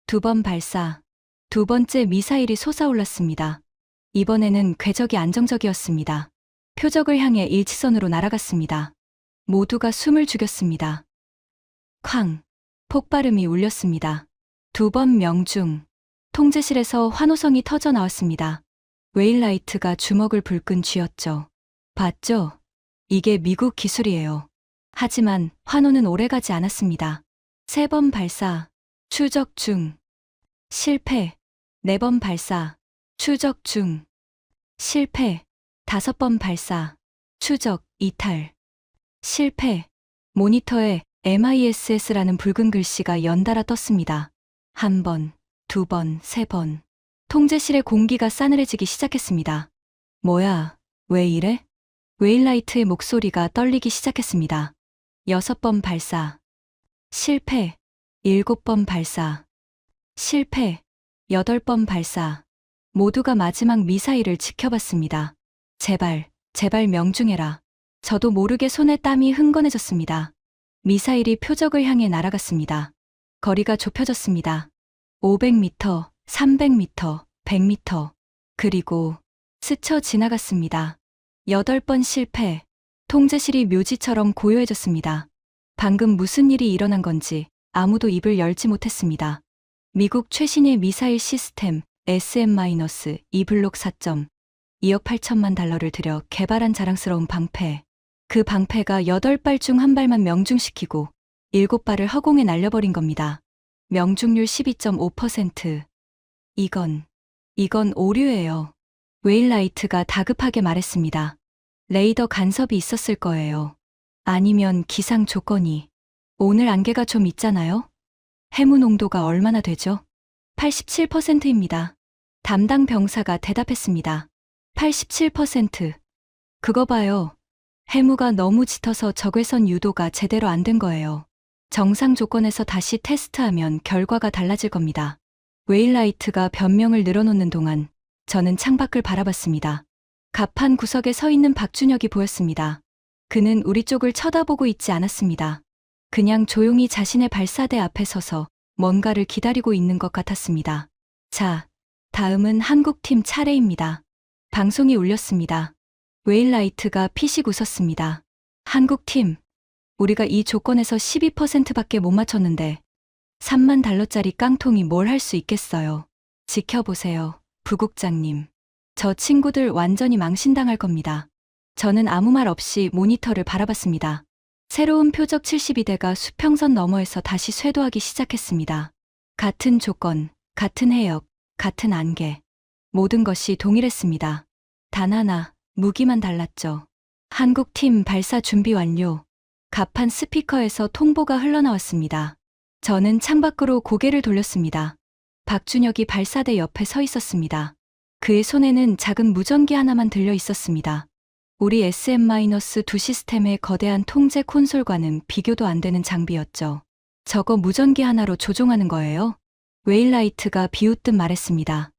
두 번 발사, 두 번째 미사일이 솟아올랐습니다. 이번에는 궤적이 안정적이었습니다. 표적을 향해 일치선으로 날아갔습니다. 모두가 숨을 죽였습니다. 쾅! 폭발음이 울렸습니다. 두 번 명중. 통제실에서 환호성이 터져 나왔습니다. 웨일라이트가 주먹을 불끈 쥐었죠. 봤죠? 이게 미국 기술이에요. 하지만 환호는 오래가지 않았습니다. 세 번 발사, 추적 중. 실패. 네 번 발사, 추적 중. 실패. 다섯 번 발사, 추적, 이탈. 실패. 모니터에 MISS라는 붉은 글씨가 연달아 떴습니다. 한 번, 두 번, 세 번. 통제실의 공기가 싸늘해지기 시작했습니다. 뭐야, 왜 이래? 웨일라이트의 목소리가 떨리기 시작했습니다. 6번 발사. 실패. 7번 발사. 실패. 8번 발사. 모두가 마지막 미사일을 지켜봤습니다. 제발, 제발 명중해라. 저도 모르게 손에 땀이 흥건해졌습니다. 미사일이 표적을 향해 날아갔습니다. 거리가 좁혀졌습니다. 500m, 300m, 100m. 그리고 스쳐 지나갔습니다. 8번 실패. 통제실이 묘지처럼 고요해졌습니다. 방금 무슨 일이 일어난 건지 아무도 입을 열지 못했습니다. 미국 최신의 미사일 시스템 SM-2 블록 4점. 2억 8천만 달러를 들여 개발한 자랑스러운 방패. 그 방패가 8발 중 1발만 명중시키고 7발을 허공에 날려버린 겁니다. 명중률 12.5%. 이건 오류예요. 웨일라이트가 다급하게 말했습니다. 레이더 간섭이 있었을 거예요. 아니면 기상 조건이. 오늘 안개가 좀 있잖아요? 해무 농도가 얼마나 되죠? 87%입니다. 담당 병사가 대답했습니다. 87%. 그거 봐요. 해무가 너무 짙어서 적외선 유도가 제대로 안 된 거예요. 정상 조건에서 다시 테스트하면 결과가 달라질 겁니다. 웨일라이트가 변명을 늘어놓는 동안 저는 창밖을 바라봤습니다. 갑판 구석에 서 있는 박준혁이 보였습니다. 그는 우리 쪽을 쳐다보고 있지 않았습니다. 그냥 조용히 자신의 발사대 앞에 서서 뭔가를 기다리고 있는 것 같았습니다. 자, 다음은 한국팀 차례입니다. 방송이 울렸습니다. 웨일라이트가 피식 웃었습니다. 한국팀, 우리가 이 조건에서 12%밖에 못 맞췄는데 3만 달러짜리 깡통이 뭘 할 수 있겠어요. 지켜보세요, 부국장님. 저 친구들 완전히 망신당할 겁니다. 저는 아무 말 없이 모니터를 바라봤습니다. 새로운 표적 72대가 수평선 너머에서 다시 쇄도하기 시작했습니다. 같은 조건, 같은 해역, 같은 안개. 모든 것이 동일했습니다. 단 하나, 무기만 달랐죠. 한국팀 발사 준비 완료. 갑판 스피커에서 통보가 흘러나왔습니다. 저는 창밖으로 고개를 돌렸습니다. 박준혁이 발사대 옆에 서 있었습니다. 그의 손에는 작은 무전기 하나만 들려 있었습니다. 우리 SM-2 시스템의 거대한 통제 콘솔과는 비교도 안 되는 장비였죠. 저거 무전기 하나로 조종하는 거예요? 웨일라이트가 비웃듯 말했습니다.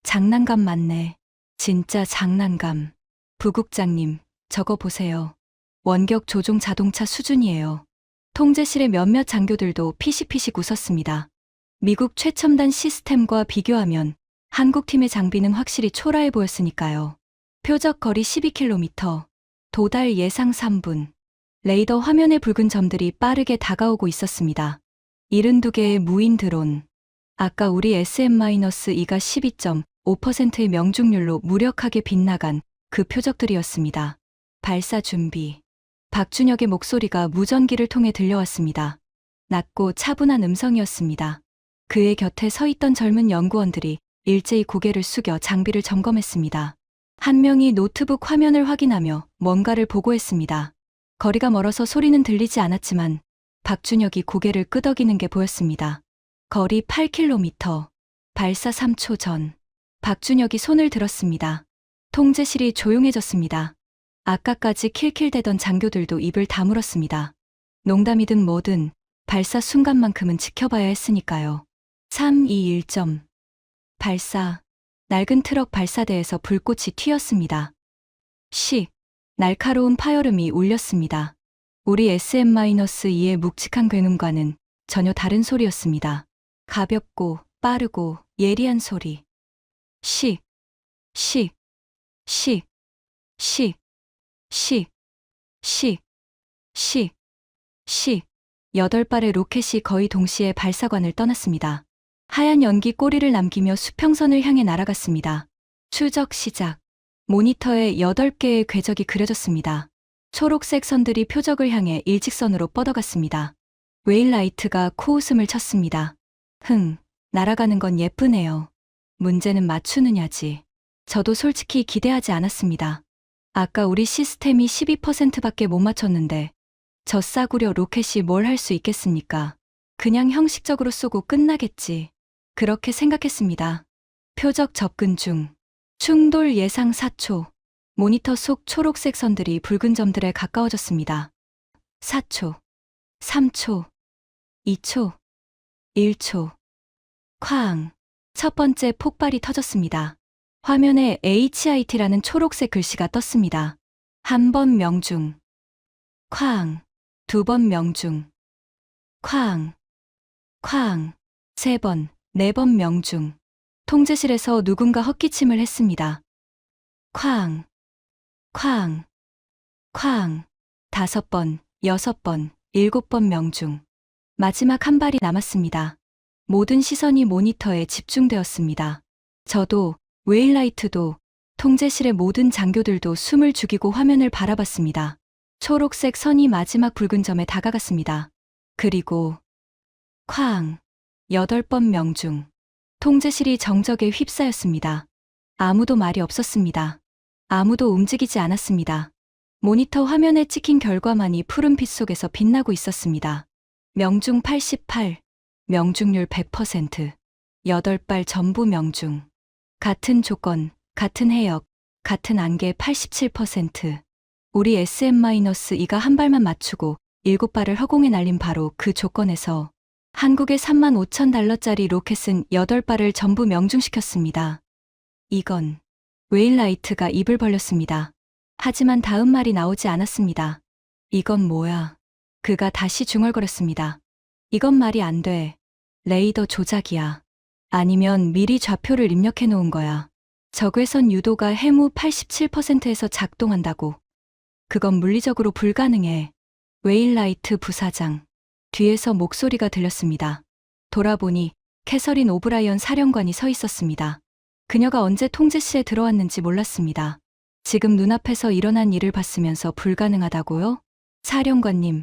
장난감 맞네. 진짜 장난감. 부국장님, 저거 보세요. 원격 조종 자동차 수준이에요. 통제실의 몇몇 장교들도 피식피식 웃었습니다. 미국 최첨단 시스템과 비교하면 한국팀의 장비는 확실히 초라해 보였으니까요. 표적 거리 12km, 도달 예상 3분. 레이더 화면의 붉은 점들이 빠르게 다가오고 있었습니다. 72개의 무인 드론. 아까 우리 SM-2가 12.5%의 명중률로 무력하게 빗나간 그 표적들이었습니다. 발사 준비. 박준혁의 목소리가 무전기를 통해 들려왔습니다. 낮고 차분한 음성이었습니다. 그의 곁에 서 있던 젊은 연구원들이 일제히 고개를 숙여 장비를 점검했습니다. 한 명이 노트북 화면을 확인하며 뭔가를 보고했습니다. 거리가 멀어서 소리는 들리지 않았지만 박준혁이 고개를 끄덕이는 게 보였습니다. 거리 8km. 발사 3초 전. 박준혁이 손을 들었습니다. 통제실이 조용해졌습니다. 아까까지 킬킬대던 장교들도 입을 다물었습니다. 농담이든 뭐든 발사 순간만큼은 지켜봐야 했으니까요. 3, 2, 1점. 발사. 낡은 트럭 발사대에서 불꽃이 튀었습니다. 날카로운 파열음이 울렸습니다. 우리 SM-2의 묵직한 굉음과는 전혀 다른 소리였습니다. 가볍고 빠르고 예리한 소리. 8발의 로켓이 거의 동시에 발사관을 떠났습니다. 하얀 연기 꼬리를 남기며 수평선을 향해 날아갔습니다. 추적 시작. 모니터에 8개의 궤적이 그려졌습니다. 초록색 선들이 표적을 향해 일직선으로 뻗어갔습니다. 웨일라이트가 코웃음을 쳤습니다. 날아가는 건 예쁘네요. 문제는 맞추느냐지. 저도 솔직히 기대하지 않았습니다. 아까 우리 시스템이 12%밖에 못 맞췄는데 저 싸구려 로켓이 뭘 할 수 있겠습니까? 그냥 형식적으로 쏘고 끝나겠지. 그렇게 생각했습니다. 표적 접근 중. 충돌 예상 4초. 모니터 속 초록색 선들이 붉은 점들에 가까워졌습니다. 4초, 3초, 2초, 1초. 쾅. 첫 번째 폭발이 터졌습니다. 화면에 HIT라는 초록색 글씨가 떴습니다. 한 번 명중. 쾅. 두 번 명중. 쾅. 쾅. 세 번, 네 번 명중. 통제실에서 누군가 헛기침을 했습니다. 쾅. 쾅. 쾅. 5번, 6번, 7번 명중. 마지막 한 발이 남았습니다. 모든 시선이 모니터에 집중되었습니다. 저도, 웨일라이트도, 통제실의 모든 장교들도 숨을 죽이고 화면을 바라봤습니다. 초록색 선이 마지막 붉은 점에 다가갔습니다. 그리고 쾅. 8번 명중. 통제실이 정적에 휩싸였습니다. 아무도 말이 없었습니다. 아무도 움직이지 않았습니다. 모니터 화면에 찍힌 결과만이 푸른빛 속에서 빛나고 있었습니다. 명중 88, 명중률 100%, 8발 전부 명중. 같은 조건, 같은 해역, 같은 안개 87%. 우리 SM-2가 한 발만 맞추고 7발을 허공에 날린 바로 그 조건에서 한국의 35,000달러짜리 로켓은 8발을 전부 명중시켰습니다. 이건 웨일라이트가 입을 벌렸습니다. 하지만 다음 말이 나오지 않았습니다. 이건 뭐야? 그가 다시 중얼거렸습니다. 이건 말이 안 돼. 레이더 조작이야. 아니면 미리 좌표를 입력해 놓은 거야. 적외선 유도가 해무 87%에서 작동한다고. 그건 물리적으로 불가능해. 웨일라이트 부사장. 뒤에서 목소리가 들렸습니다. 돌아보니 캐서린 오브라이언 사령관이 서 있었습니다. 그녀가 언제 통제실에 들어왔는지 몰랐습니다. 지금 눈앞에서 일어난 일을 봤으면서 불가능하다고요? 사령관님,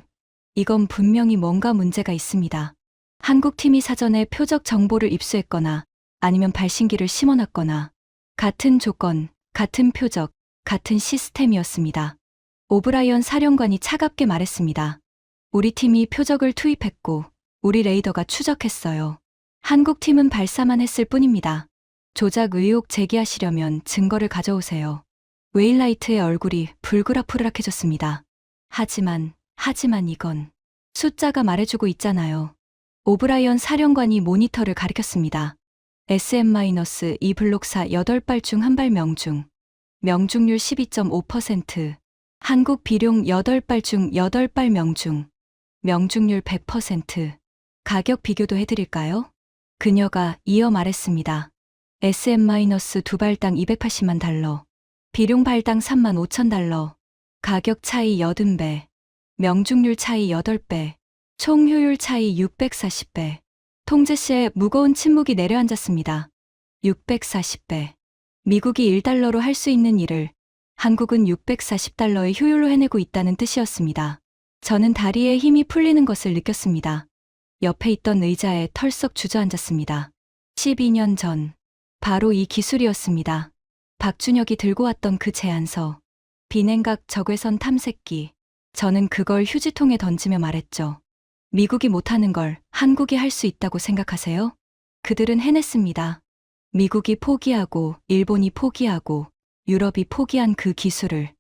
이건 분명히 뭔가 문제가 있습니다. 한국팀이 사전에 표적 정보를 입수했거나 아니면 발신기를 심어놨거나 같은 조건, 같은 표적, 같은 시스템이었습니다. 오브라이언 사령관이 차갑게 말했습니다. 우리 팀이 표적을 투입했고 우리 레이더가 추적했어요. 한국팀은 발사만 했을 뿐입니다. 조작 의혹 제기하시려면 증거를 가져오세요. 웨일라이트의 얼굴이 불그락불락해졌습니다. 하지만 이건 숫자가 말해주고 있잖아요. 오브라이언 사령관이 모니터를 가리켰습니다. SM-2 블록사 8발 중 1발 명중. 명중률 12.5%. 한국 비룡 8발 중 8발 명중. 명중률 100%. 가격 비교도 해드릴까요? 그녀가 이어 말했습니다. SM-2발당 280만 달러. 비룡 발당 3만 5천 달러. 가격 차이 80배. 명중률 차이 8배. 총 효율 차이 640배. 통제 시에 무거운 침묵이 내려앉았습니다. 640배. 미국이 1달러로 할 수 있는 일을 한국은 640달러의 효율로 해내고 있다는 뜻이었습니다. 저는 다리에 힘이 풀리는 것을 느꼈습니다. 옆에 있던 의자에 털썩 주저앉았습니다. 12년 전, 바로 이 기술이었습니다. 박준혁이 들고 왔던 그 제안서, 비냉각 적외선 탐색기. 저는 그걸 휴지통에 던지며 말했죠. 미국이 못하는 걸 한국이 할 수 있다고 생각하세요? 그들은 해냈습니다. 미국이 포기하고 일본이 포기하고 유럽이 포기한 그 기술을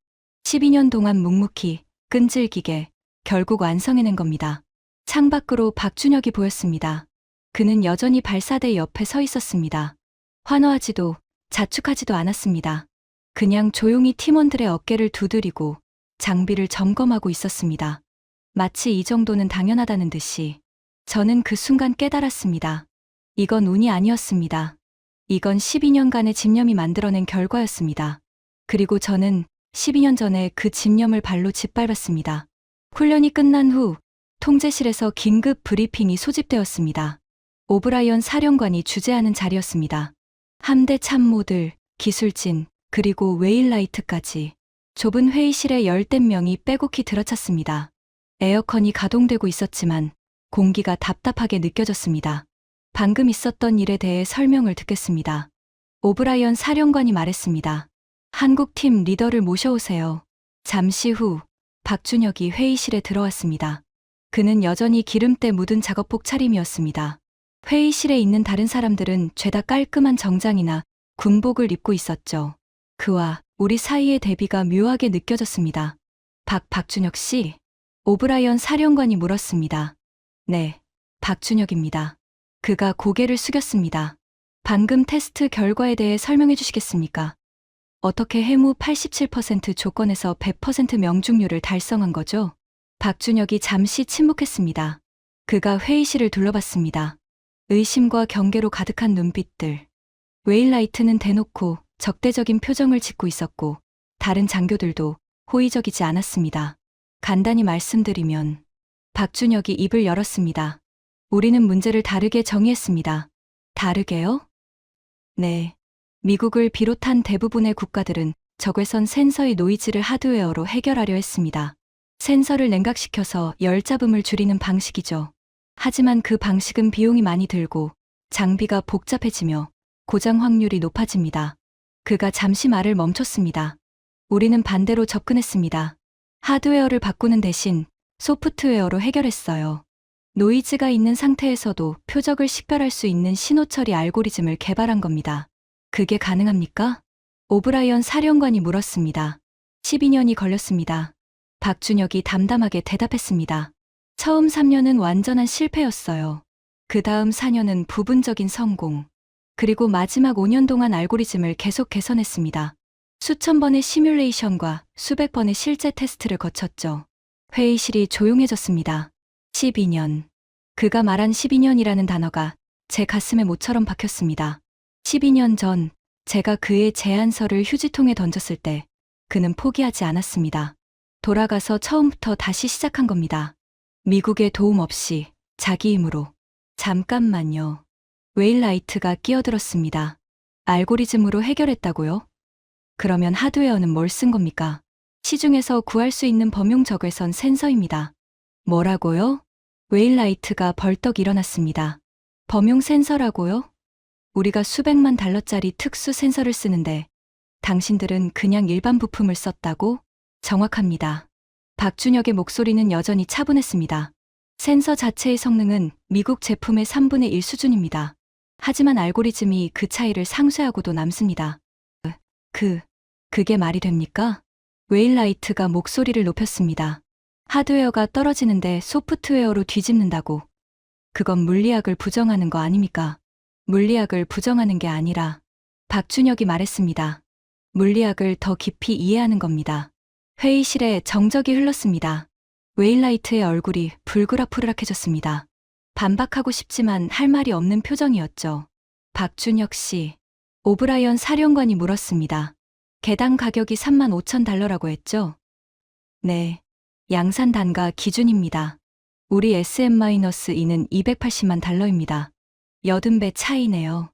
12년 동안 묵묵히 끈질기게 결국 완성해낸 겁니다. 창밖으로 박준혁이 보였습니다. 그는 여전히 발사대 옆에 서 있었습니다. 환호하지도 자축하지도 않았습니다. 그냥 조용히 팀원들의 어깨를 두드리고 장비를 점검하고 있었습니다. 마치 이 정도는 당연하다는 듯이 저는 그 순간 깨달았습니다. 이건 운이 아니었습니다. 이건 12년간의 집념이 만들어낸 결과였습니다. 그리고 저는 12년 전에 그 집념을 발로 짓밟았습니다. 훈련이 끝난 후 통제실에서 긴급 브리핑이 소집되었습니다. 오브라이언 사령관이 주재하는 자리였습니다. 함대 참모들, 기술진, 그리고 웨일라이트까지 좁은 회의실에 열댓 명이 빼곡히 들어찼습니다. 에어컨이 가동되고 있었지만 공기가 답답하게 느껴졌습니다. 방금 있었던 일에 대해 설명을 듣겠습니다. 오브라이언 사령관이 말했습니다. 한국팀 리더를 모셔오세요. 잠시 후 박준혁이 회의실에 들어왔습니다. 그는 여전히 기름때 묻은 작업복 차림이었습니다. 회의실에 있는 다른 사람들은 죄다 깔끔한 정장이나 군복을 입고 있었죠. 그와 우리 사이의 대비가 묘하게 느껴졌습니다. 박준혁 씨? 오브라이언 사령관이 물었습니다. 네, 박준혁입니다. 그가 고개를 숙였습니다. 방금 테스트 결과에 대해 설명해 주시겠습니까? 어떻게 해무 87% 조건에서 100% 명중률을 달성한 거죠? 박준혁이 잠시 침묵했습니다. 그가 회의실을 둘러봤습니다. 의심과 경계로 가득한 눈빛들. 웨일라이트는 대놓고 적대적인 표정을 짓고 있었고 다른 장교들도 호의적이지 않았습니다. 간단히 말씀드리면 박준혁이 입을 열었습니다. 우리는 문제를 다르게 정의했습니다. 다르게요? 네. 미국을 비롯한 대부분의 국가들은 적외선 센서의 노이즈를 하드웨어로 해결하려 했습니다. 센서를 냉각시켜서 열 잡음을 줄이는 방식이죠. 하지만 그 방식은 비용이 많이 들고 장비가 복잡해지며 고장 확률이 높아집니다. 그가 잠시 말을 멈췄습니다. 우리는 반대로 접근했습니다. 하드웨어를 바꾸는 대신 소프트웨어로 해결했어요. 노이즈가 있는 상태에서도 표적을 식별할 수 있는 신호 처리 알고리즘을 개발한 겁니다. 그게 가능합니까? 오브라이언 사령관이 물었습니다. 12년이 걸렸습니다. 박준혁이 담담하게 대답했습니다. 처음 3년은 완전한 실패였어요. 그 다음 4년은 부분적인 성공. 그리고 마지막 5년 동안 알고리즘을 계속 개선했습니다. 수천 번의 시뮬레이션과 수백 번의 실제 테스트를 거쳤죠. 회의실이 조용해졌습니다. 12년. 그가 말한 12년이라는 단어가 제 가슴에 모처럼 박혔습니다. 12년 전 제가 그의 제안서를 휴지통에 던졌을 때 그는 포기하지 않았습니다. 돌아가서 처음부터 다시 시작한 겁니다. 미국의 도움 없이 자기 힘으로. 잠깐만요. 웨일라이트가 끼어들었습니다. 알고리즘으로 해결했다고요? 그러면 하드웨어는 뭘 쓴 겁니까? 시중에서 구할 수 있는 범용 적외선 센서입니다. 뭐라고요? 웨일라이트가 벌떡 일어났습니다. 범용 센서라고요? 우리가 수백만 달러짜리 특수 센서를 쓰는데 당신들은 그냥 일반 부품을 썼다고? 정확합니다. 박준혁의 목소리는 여전히 차분했습니다. 센서 자체의 성능은 미국 제품의 3분의 1 수준입니다. 하지만 알고리즘이 그 차이를 상쇄하고도 남습니다. 그게 말이 됩니까? 웨일라이트가 목소리를 높였습니다. 하드웨어가 떨어지는데 소프트웨어로 뒤집는다고. 그건 물리학을 부정하는 거 아닙니까? 물리학을 부정하는 게 아니라 박준혁이 말했습니다. 물리학을 더 깊이 이해하는 겁니다. 회의실에 정적이 흘렀습니다. 웨일라이트의 얼굴이 불그락푸르락해졌습니다. 반박하고 싶지만 할 말이 없는 표정이었죠. 박준혁 씨, 오브라이언 사령관이 물었습니다. 개당 가격이 35,000달러라고 했죠? 네. 양산 단가 기준입니다. 우리 SM-2는 280만 달러입니다. 80배 차이네요.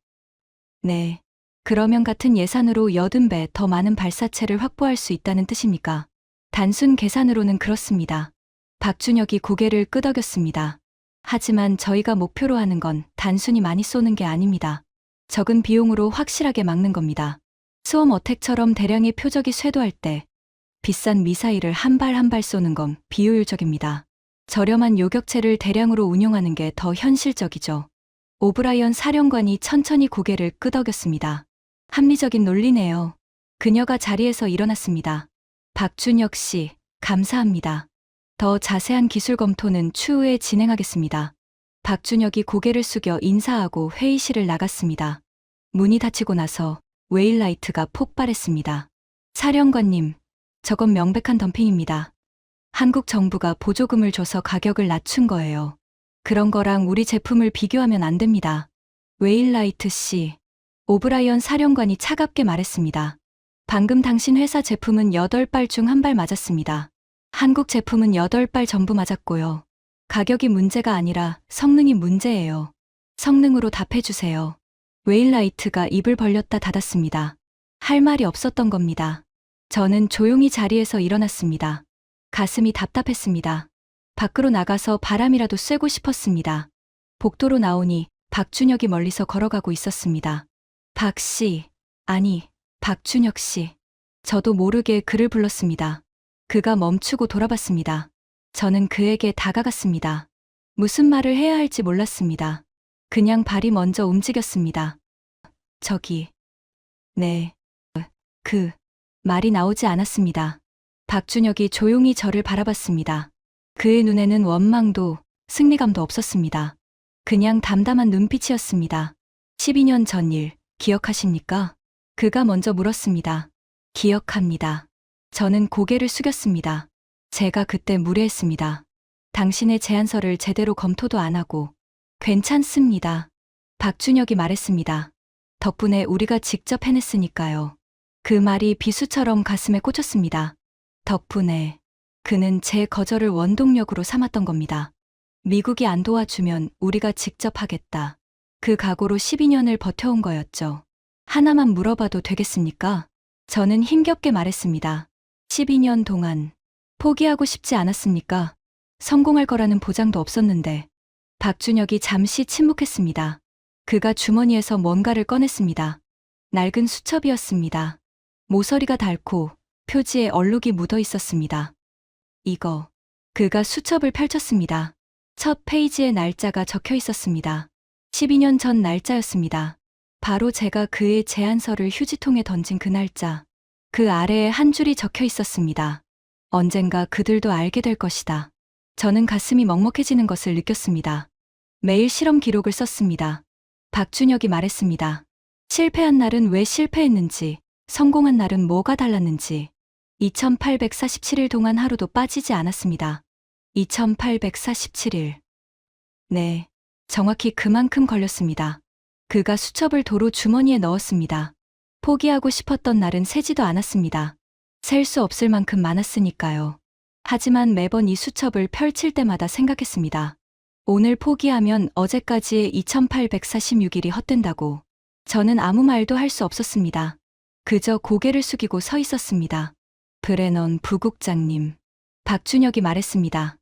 네. 그러면 같은 예산으로 80배 더 많은 발사체를 확보할 수 있다는 뜻입니까? 단순 계산으로는 그렇습니다. 박준혁이 고개를 끄덕였습니다. 하지만 저희가 목표로 하는 건 단순히 많이 쏘는 게 아닙니다. 적은 비용으로 확실하게 막는 겁니다. 스웜 어택처럼 대량의 표적이 쇄도할 때 비싼 미사일을 한 발 한 발 쏘는 건 비효율적입니다. 저렴한 요격체를 대량으로 운용하는 게 더 현실적이죠. 오브라이언 사령관이 천천히 고개를 끄덕였습니다. 합리적인 논리네요. 그녀가 자리에서 일어났습니다. 박준혁 씨, 감사합니다. 더 자세한 기술 검토는 추후에 진행하겠습니다. 박준혁이 고개를 숙여 인사하고 회의실을 나갔습니다. 문이 닫히고 나서 웨일라이트가 폭발했습니다. 사령관님, 저건 명백한 덤핑입니다. 한국 정부가 보조금을 줘서 가격을 낮춘 거예요. 그런 거랑 우리 제품을 비교하면 안 됩니다. 웨일라이트 씨, 오브라이언 사령관이 차갑게 말했습니다. 방금 당신 회사 제품은 8발 중 1발 맞았습니다. 한국 제품은 8발 전부 맞았고요. 가격이 문제가 아니라 성능이 문제예요. 성능으로 답해주세요. 웨일라이트가 입을 벌렸다 닫았습니다. 할 말이 없었던 겁니다. 저는 조용히 자리에서 일어났습니다. 가슴이 답답했습니다. 밖으로 나가서 바람이라도 쐬고 싶었습니다. 복도로 나오니 박준혁이 멀리서 걸어가고 있었습니다. 박 씨, 아니, 박준혁 씨. 저도 모르게 그를 불렀습니다. 그가 멈추고 돌아봤습니다. 저는 그에게 다가갔습니다. 무슨 말을 해야 할지 몰랐습니다. 그냥 발이 먼저 움직였습니다. 저기. 네. 말이 나오지 않았습니다. 박준혁이 조용히 저를 바라봤습니다. 그의 눈에는 원망도 승리감도 없었습니다. 그냥 담담한 눈빛이었습니다. 12년 전 일, 기억하십니까? 그가 먼저 물었습니다. 기억합니다. 저는 고개를 숙였습니다. 제가 그때 무례했습니다. 당신의 제안서를 제대로 검토도 안 하고. 괜찮습니다. 박준혁이 말했습니다. 덕분에 우리가 직접 해냈으니까요. 그 말이 비수처럼 가슴에 꽂혔습니다. 덕분에. 그는 제 거절을 원동력으로 삼았던 겁니다. 미국이 안 도와주면 우리가 직접 하겠다. 그 각오로 12년을 버텨온 거였죠. 하나만 물어봐도 되겠습니까? 저는 힘겹게 말했습니다. 12년 동안 포기하고 싶지 않았습니까? 성공할 거라는 보장도 없었는데. 박준혁이 잠시 침묵했습니다. 그가 주머니에서 뭔가를 꺼냈습니다. 낡은 수첩이었습니다. 모서리가 닳고 표지에 얼룩이 묻어 있었습니다. 이거. 그가 수첩을 펼쳤습니다. 첫 페이지에 날짜가 적혀 있었습니다. 12년 전 날짜였습니다. 바로 제가 그의 제안서를 휴지통에 던진 그 날짜. 그 아래에 한 줄이 적혀 있었습니다. 언젠가 그들도 알게 될 것이다. 저는 가슴이 먹먹해지는 것을 느꼈습니다. 매일 실험 기록을 썼습니다. 박준혁이 말했습니다. 실패한 날은 왜 실패했는지, 성공한 날은 뭐가 달랐는지. 2847일 동안 하루도 빠지지 않았습니다. 2847일. 네, 정확히 그만큼 걸렸습니다. 그가 수첩을 도로 주머니에 넣었습니다. 포기하고 싶었던 날은 세지도 않았습니다. 셀 수 없을 만큼 많았으니까요. 하지만 매번 이 수첩을 펼칠 때마다 생각했습니다. 오늘 포기하면 어제까지의 2846일이 헛된다고. 저는 아무 말도 할 수 없었습니다. 그저 고개를 숙이고 서 있었습니다. 브레넌 부국장님. 박준혁이 말했습니다.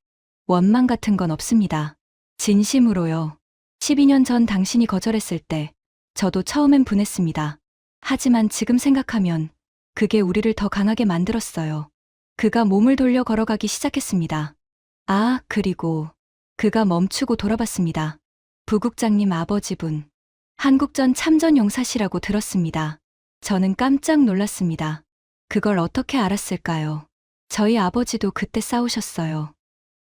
원망 같은 건 없습니다. 진심으로요. 12년 전 당신이 거절했을 때 저도 처음엔 분했습니다. 하지만 지금 생각하면 그게 우리를 더 강하게 만들었어요. 그가 몸을 돌려 걸어가기 시작했습니다. 아, 그리고 그가 멈추고 돌아봤습니다. 부국장님 아버지분. 한국전 참전 용사시라고 들었습니다. 저는 깜짝 놀랐습니다. 그걸 어떻게 알았을까요? 저희 아버지도 그때 싸우셨어요.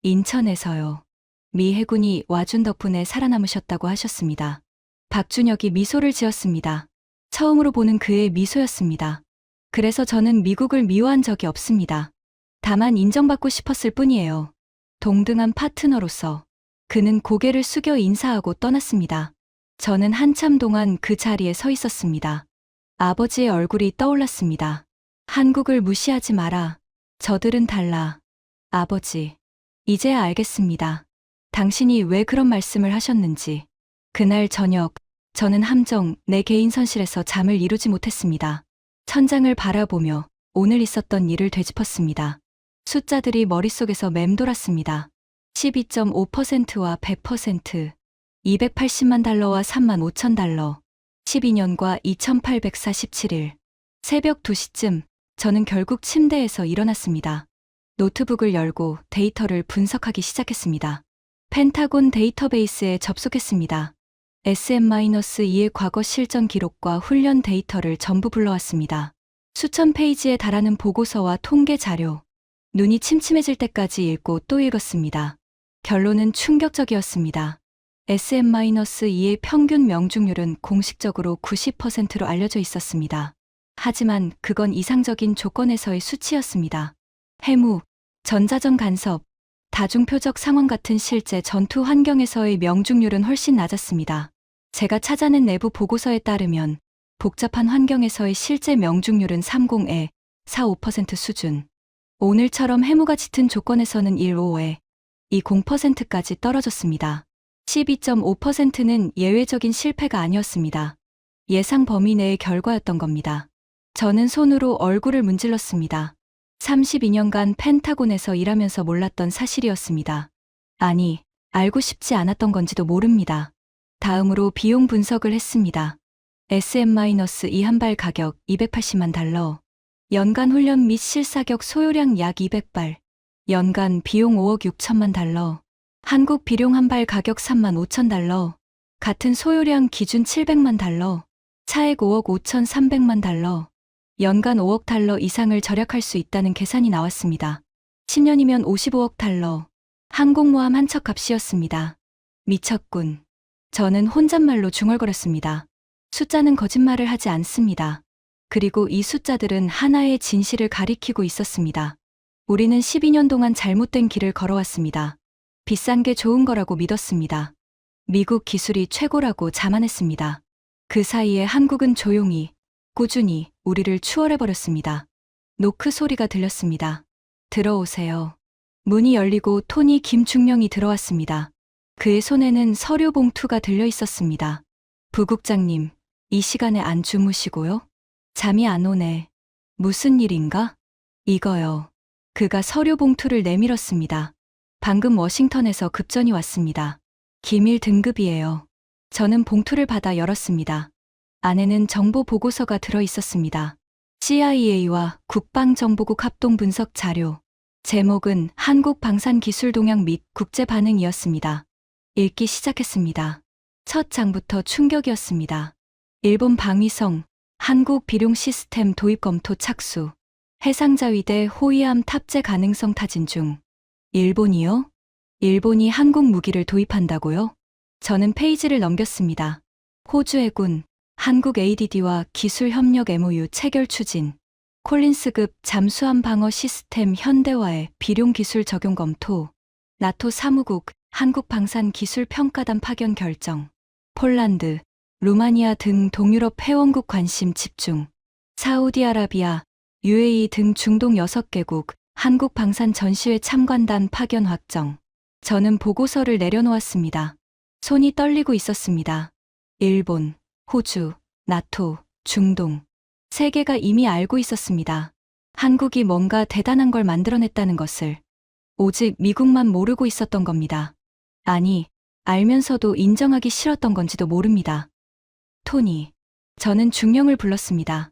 인천에서요. 미 해군이 와준 덕분에 살아남으셨다고 하셨습니다. 박준혁이 미소를 지었습니다. 처음으로 보는 그의 미소였습니다. 그래서 저는 미국을 미워한 적이 없습니다. 다만 인정받고 싶었을 뿐이에요. 동등한 파트너로서. 그는 고개를 숙여 인사하고 떠났습니다. 저는 한참 동안 그 자리에 서 있었습니다. 아버지의 얼굴이 떠올랐습니다. 한국을 무시하지 마라. 저들은 달라. 아버지. 이제야 알겠습니다. 당신이 왜 그런 말씀을 하셨는지. 그날 저녁, 저는 함정, 내 개인 선실에서 잠을 이루지 못했습니다. 천장을 바라보며 오늘 있었던 일을 되짚었습니다. 숫자들이 머릿속에서 맴돌았습니다. 12.5%와 100%, 280만 달러와 3만 5천 달러, 12년과 2847일. 새벽 2시쯤 저는 결국 침대에서 일어났습니다. 노트북을 열고 데이터를 분석하기 시작했습니다. 펜타곤 데이터베이스에 접속했습니다. SM-2의 과거 실전 기록과 훈련 데이터를 전부 불러왔습니다. 수천 페이지에 달하는 보고서와 통계 자료. 눈이 침침해질 때까지 읽고 또 읽었습니다. 결론은 충격적이었습니다. SM-2의 평균 명중률은 공식적으로 90%로 알려져 있었습니다. 하지만 그건 이상적인 조건에서의 수치였습니다. 해무, 전자전 간섭, 다중표적 상황 같은 실제 전투 환경에서의 명중률은 훨씬 낮았습니다. 제가 찾아낸 내부 보고서에 따르면 복잡한 환경에서의 실제 명중률은 30에 45% 수준. 오늘처럼 해무가 짙은 조건에서는 15에 20%까지 떨어졌습니다. 12.5%는 예외적인 실패가 아니었습니다. 예상 범위 내의 결과였던 겁니다. 저는 손으로 얼굴을 문질렀습니다. 32년간 펜타곤에서 일하면서 몰랐던 사실이었습니다. 아니, 알고 싶지 않았던 건지도 모릅니다. 다음으로 비용 분석을 했습니다. SM-2 한 발 가격 280만 달러, 연간 훈련 및 실사격 소요량 약 200발, 연간 비용 5억 6천만 달러, 한국 비룡 한 발 가격 3만 5천 달러, 같은 소요량 기준 700만 달러, 차액 5억 5천 3백만 달러, 연간 5억 달러 이상을 절약할 수 있다는 계산이 나왔습니다. 10년이면 55억 달러, 항공모함 한 척 값이었습니다. 미쳤군. 저는 혼잣말로 중얼거렸습니다. 숫자는 거짓말을 하지 않습니다. 그리고 이 숫자들은 하나의 진실을 가리키고 있었습니다. 우리는 12년 동안 잘못된 길을 걸어왔습니다. 비싼 게 좋은 거라고 믿었습니다. 미국 기술이 최고라고 자만했습니다. 그 사이에 한국은 조용히, 꾸준히 우리를 추월해버렸습니다. 노크 소리가 들렸습니다. 들어오세요. 문이 열리고 토니 김중령이 들어왔습니다. 그의 손에는 서류 봉투가 들려 있었습니다. 부국장님, 이 시간에 안 주무시고요? 잠이 안 오네. 무슨 일인가? 이거요. 그가 서류 봉투를 내밀었습니다. 방금 워싱턴에서 급전이 왔습니다. 기밀 등급이에요. 저는 봉투를 받아 열었습니다. 안에는 정보 보고서가 들어 있었습니다. CIA와 국방정보국 합동 분석 자료. 제목은 한국 방산 기술 동향 및 국제 반응이었습니다. 읽기 시작했습니다. 첫 장부터 충격이었습니다. 일본 방위성, 한국 비룡 시스템 도입 검토 착수. 해상자위대 호위함 탑재 가능성 타진 중. 일본이요? 일본이 한국 무기를 도입한다고요? 저는 페이지를 넘겼습니다. 호주 해군, 한국 ADD와 기술 협력 MOU 체결 추진. 콜린스급 잠수함 방어 시스템 현대화의 비룡 기술 적용 검토. 나토 사무국, 한국 방산 기술 평가단 파견 결정. 폴란드, 루마니아 등 동유럽 회원국 관심 집중. 사우디아라비아, UAE 등 중동 6개국, 한국 방산 전시회 참관단 파견 확정. 저는 보고서를 내려놓았습니다. 손이 떨리고 있었습니다. 일본, 호주, 나토, 중동. 세계가 이미 알고 있었습니다. 한국이 뭔가 대단한 걸 만들어냈다는 것을. 오직 미국만 모르고 있었던 겁니다. 아니, 알면서도 인정하기 싫었던 건지도 모릅니다. 토니. 저는 중령을 불렀습니다.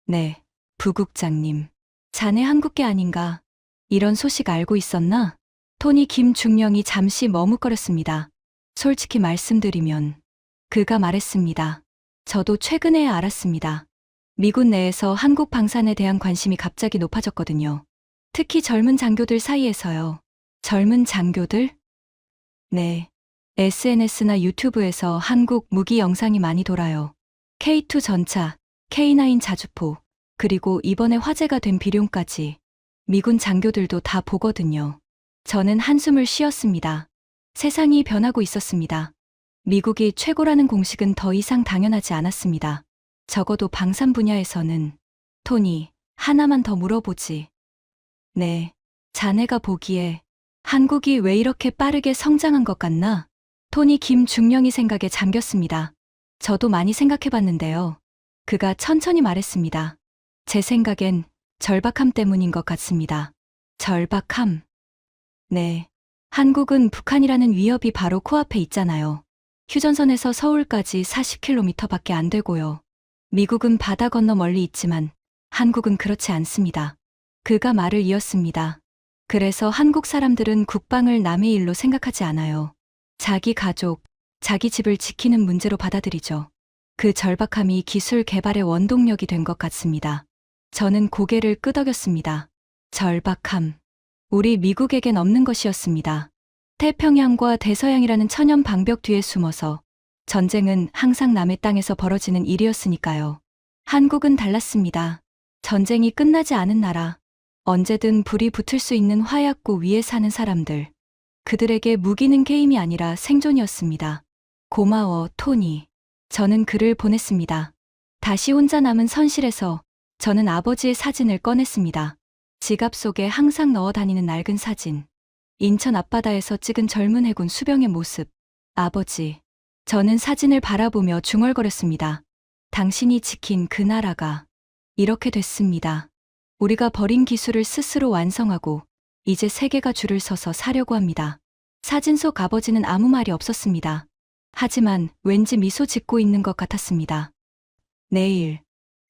네, 부국장님. 자네 한국계 아닌가? 이런 소식 알고 있었나? 토니 김중령이 잠시 머뭇거렸습니다. 솔직히 말씀드리면 그가 말했습니다. 저도 최근에야 알았습니다. 미군 내에서 한국 방산에 대한 관심이 갑자기 높아졌거든요. 특히 젊은 장교들 사이에서요. 젊은 장교들? 네. SNS나 유튜브에서 한국 무기 영상이 많이 돌아요. K2 전차, K9 자주포, 그리고 이번에 화제가 된 비룡까지. 미군 장교들도 다 보거든요. 저는 한숨을 쉬었습니다. 세상이 변하고 있었습니다. 미국이 최고라는 공식은 더 이상 당연하지 않았습니다. 적어도 방산 분야에서는. 토니, 하나만 더 물어보지. 네, 자네가 보기에 한국이 왜 이렇게 빠르게 성장한 것 같나? 토니 김중령이 생각에 잠겼습니다. 저도 많이 생각해봤는데요. 그가 천천히 말했습니다. 제 생각엔 절박함 때문인 것 같습니다. 절박함. 네. 한국은 북한이라는 위협이 바로 코앞에 있잖아요. 휴전선에서 서울까지 40km밖에 안 되고요. 미국은 바다 건너 멀리 있지만 한국은 그렇지 않습니다. 그가 말을 이었습니다. 그래서 한국 사람들은 국방을 남의 일로 생각하지 않아요. 자기 가족, 자기 집을 지키는 문제로 받아들이죠. 그 절박함이 기술 개발의 원동력이 된 것 같습니다. 저는 고개를 끄덕였습니다. 절박함. 우리 미국에겐 없는 것이었습니다. 태평양과 대서양이라는 천연 방벽 뒤에 숨어서 전쟁은 항상 남의 땅에서 벌어지는 일이었으니까요. 한국은 달랐습니다. 전쟁이 끝나지 않은 나라. 언제든 불이 붙을 수 있는 화약고 위에 사는 사람들. 그들에게 무기는 게임이 아니라 생존이었습니다. 고마워, 토니. 저는 글을 보냈습니다. 다시 혼자 남은 선실에서 저는 아버지의 사진을 꺼냈습니다. 지갑 속에 항상 넣어 다니는 낡은 사진. 인천 앞바다에서 찍은 젊은 해군 수병의 모습. 아버지. 저는 사진을 바라보며 중얼거렸습니다. 당신이 지킨 그 나라가 이렇게 됐습니다. 우리가 버린 기술을 스스로 완성하고 이제 세계가 줄을 서서 사려고 합니다. 사진 속 아버지는 아무 말이 없었습니다. 하지만 왠지 미소 짓고 있는 것 같았습니다. 내일.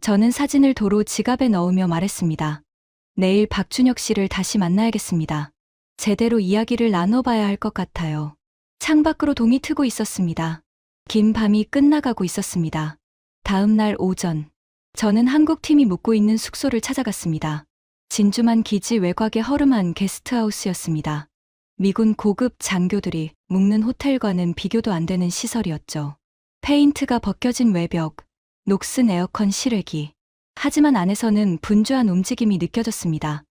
저는 사진을 도로 지갑에 넣으며 말했습니다. 내일 박준혁 씨를 다시 만나야겠습니다. 제대로 이야기를 나눠봐야 할 것 같아요. 창밖으로 동이 트고 있었습니다. 긴 밤이 끝나가고 있었습니다. 다음 날 오전. 저는 한국팀이 묵고 있는 숙소를 찾아갔습니다. 진주만 기지 외곽의 허름한 게스트하우스였습니다. 미군 고급 장교들이 묵는 호텔과는 비교도 안 되는 시설이었죠. 페인트가 벗겨진 외벽, 녹슨 에어컨 실외기. 하지만 안에서는 분주한 움직임이 느껴졌습니다.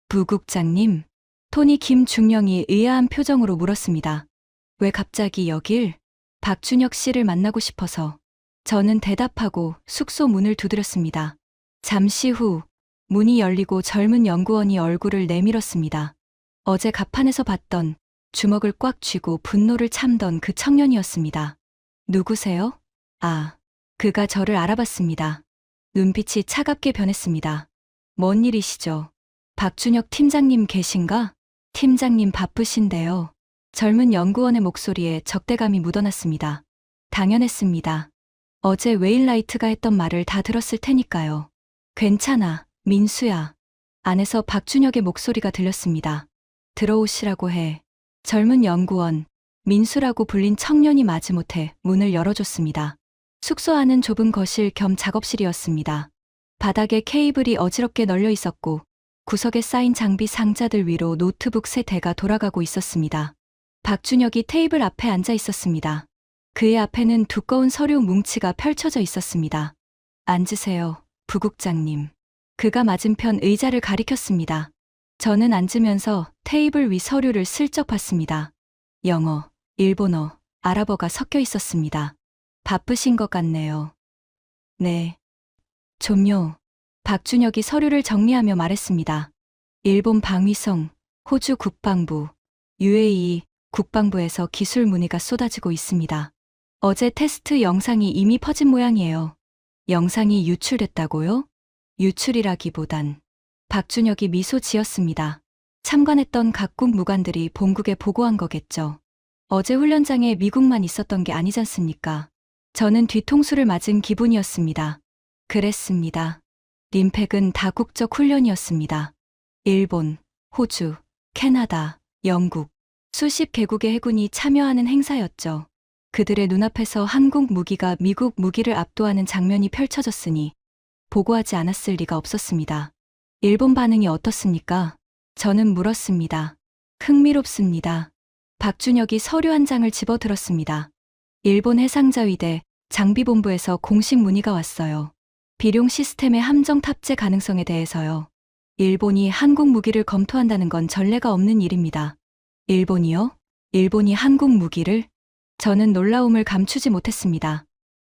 부국장님, 토니 김중령이 의아한 표정으로 물었습니다. 왜 갑자기 여길? 박준혁 씨를 만나고 싶어서. 저는 대답하고 숙소 문을 두드렸습니다. 잠시 후 문이 열리고 젊은 연구원이 얼굴을 내밀었습니다. 어제 갑판에서 봤던, 주먹을 꽉 쥐고 분노를 참던 그 청년이었습니다. 누구세요? 아, 그가 저를 알아봤습니다. 눈빛이 차갑게 변했습니다. 뭔 일이시죠? 박준혁 팀장님 계신가? 팀장님 바쁘신데요. 젊은 연구원의 목소리에 적대감이 묻어났습니다. 당연했습니다. 어제 웨일라이트가 했던 말을 다 들었을 테니까요. 괜찮아, 민수야. 안에서 박준혁의 목소리가 들렸습니다. 들어오시라고 해. 젊은 연구원, 민수라고 불린 청년이 마지못해 문을 열어줬습니다. 숙소 안은 좁은 거실 겸 작업실이었습니다. 바닥에 케이블이 어지럽게 널려 있었고 구석에 쌓인 장비 상자들 위로 노트북 세 대가 돌아가고 있었습니다. 박준혁이 테이블 앞에 앉아 있었습니다. 그의 앞에는 두꺼운 서류 뭉치가 펼쳐져 있었습니다. 앉으세요, 부국장님. 그가 맞은편 의자를 가리켰습니다. 저는 앉으면서 테이블 위 서류를 슬쩍 봤습니다. 영어, 일본어, 아랍어가 섞여 있었습니다. 바쁘신 것 같네요. 네. 좀요. 박준혁이 서류를 정리하며 말했습니다. 일본 방위성, 호주 국방부, UAE, 국방부에서 기술 문의가 쏟아지고 있습니다. 어제 테스트 영상이 이미 퍼진 모양이에요. 영상이 유출됐다고요? 유출이라기보단 박준혁이 미소 지었습니다. 참관했던 각국 무관들이 본국에 보고한 거겠죠. 어제 훈련장에 미국만 있었던 게 아니지 않습니까? 저는 뒤통수를 맞은 기분이었습니다. 그랬습니다. 림팩은 다국적 훈련이었습니다. 일본, 호주, 캐나다, 영국, 수십 개국의 해군이 참여하는 행사였죠. 그들의 눈앞에서 한국 무기가 미국 무기를 압도하는 장면이 펼쳐졌으니 보고하지 않았을 리가 없었습니다. 일본 반응이 어떻습니까? 저는 물었습니다. 흥미롭습니다. 박준혁이 서류 한 장을 집어들었습니다. 일본 해상자위대 장비본부에서 공식 문의가 왔어요. 비룡 시스템의 함정 탑재 가능성에 대해서요. 일본이 한국 무기를 검토한다는 건 전례가 없는 일입니다. 일본이요? 일본이 한국 무기를? 저는 놀라움을 감추지 못했습니다.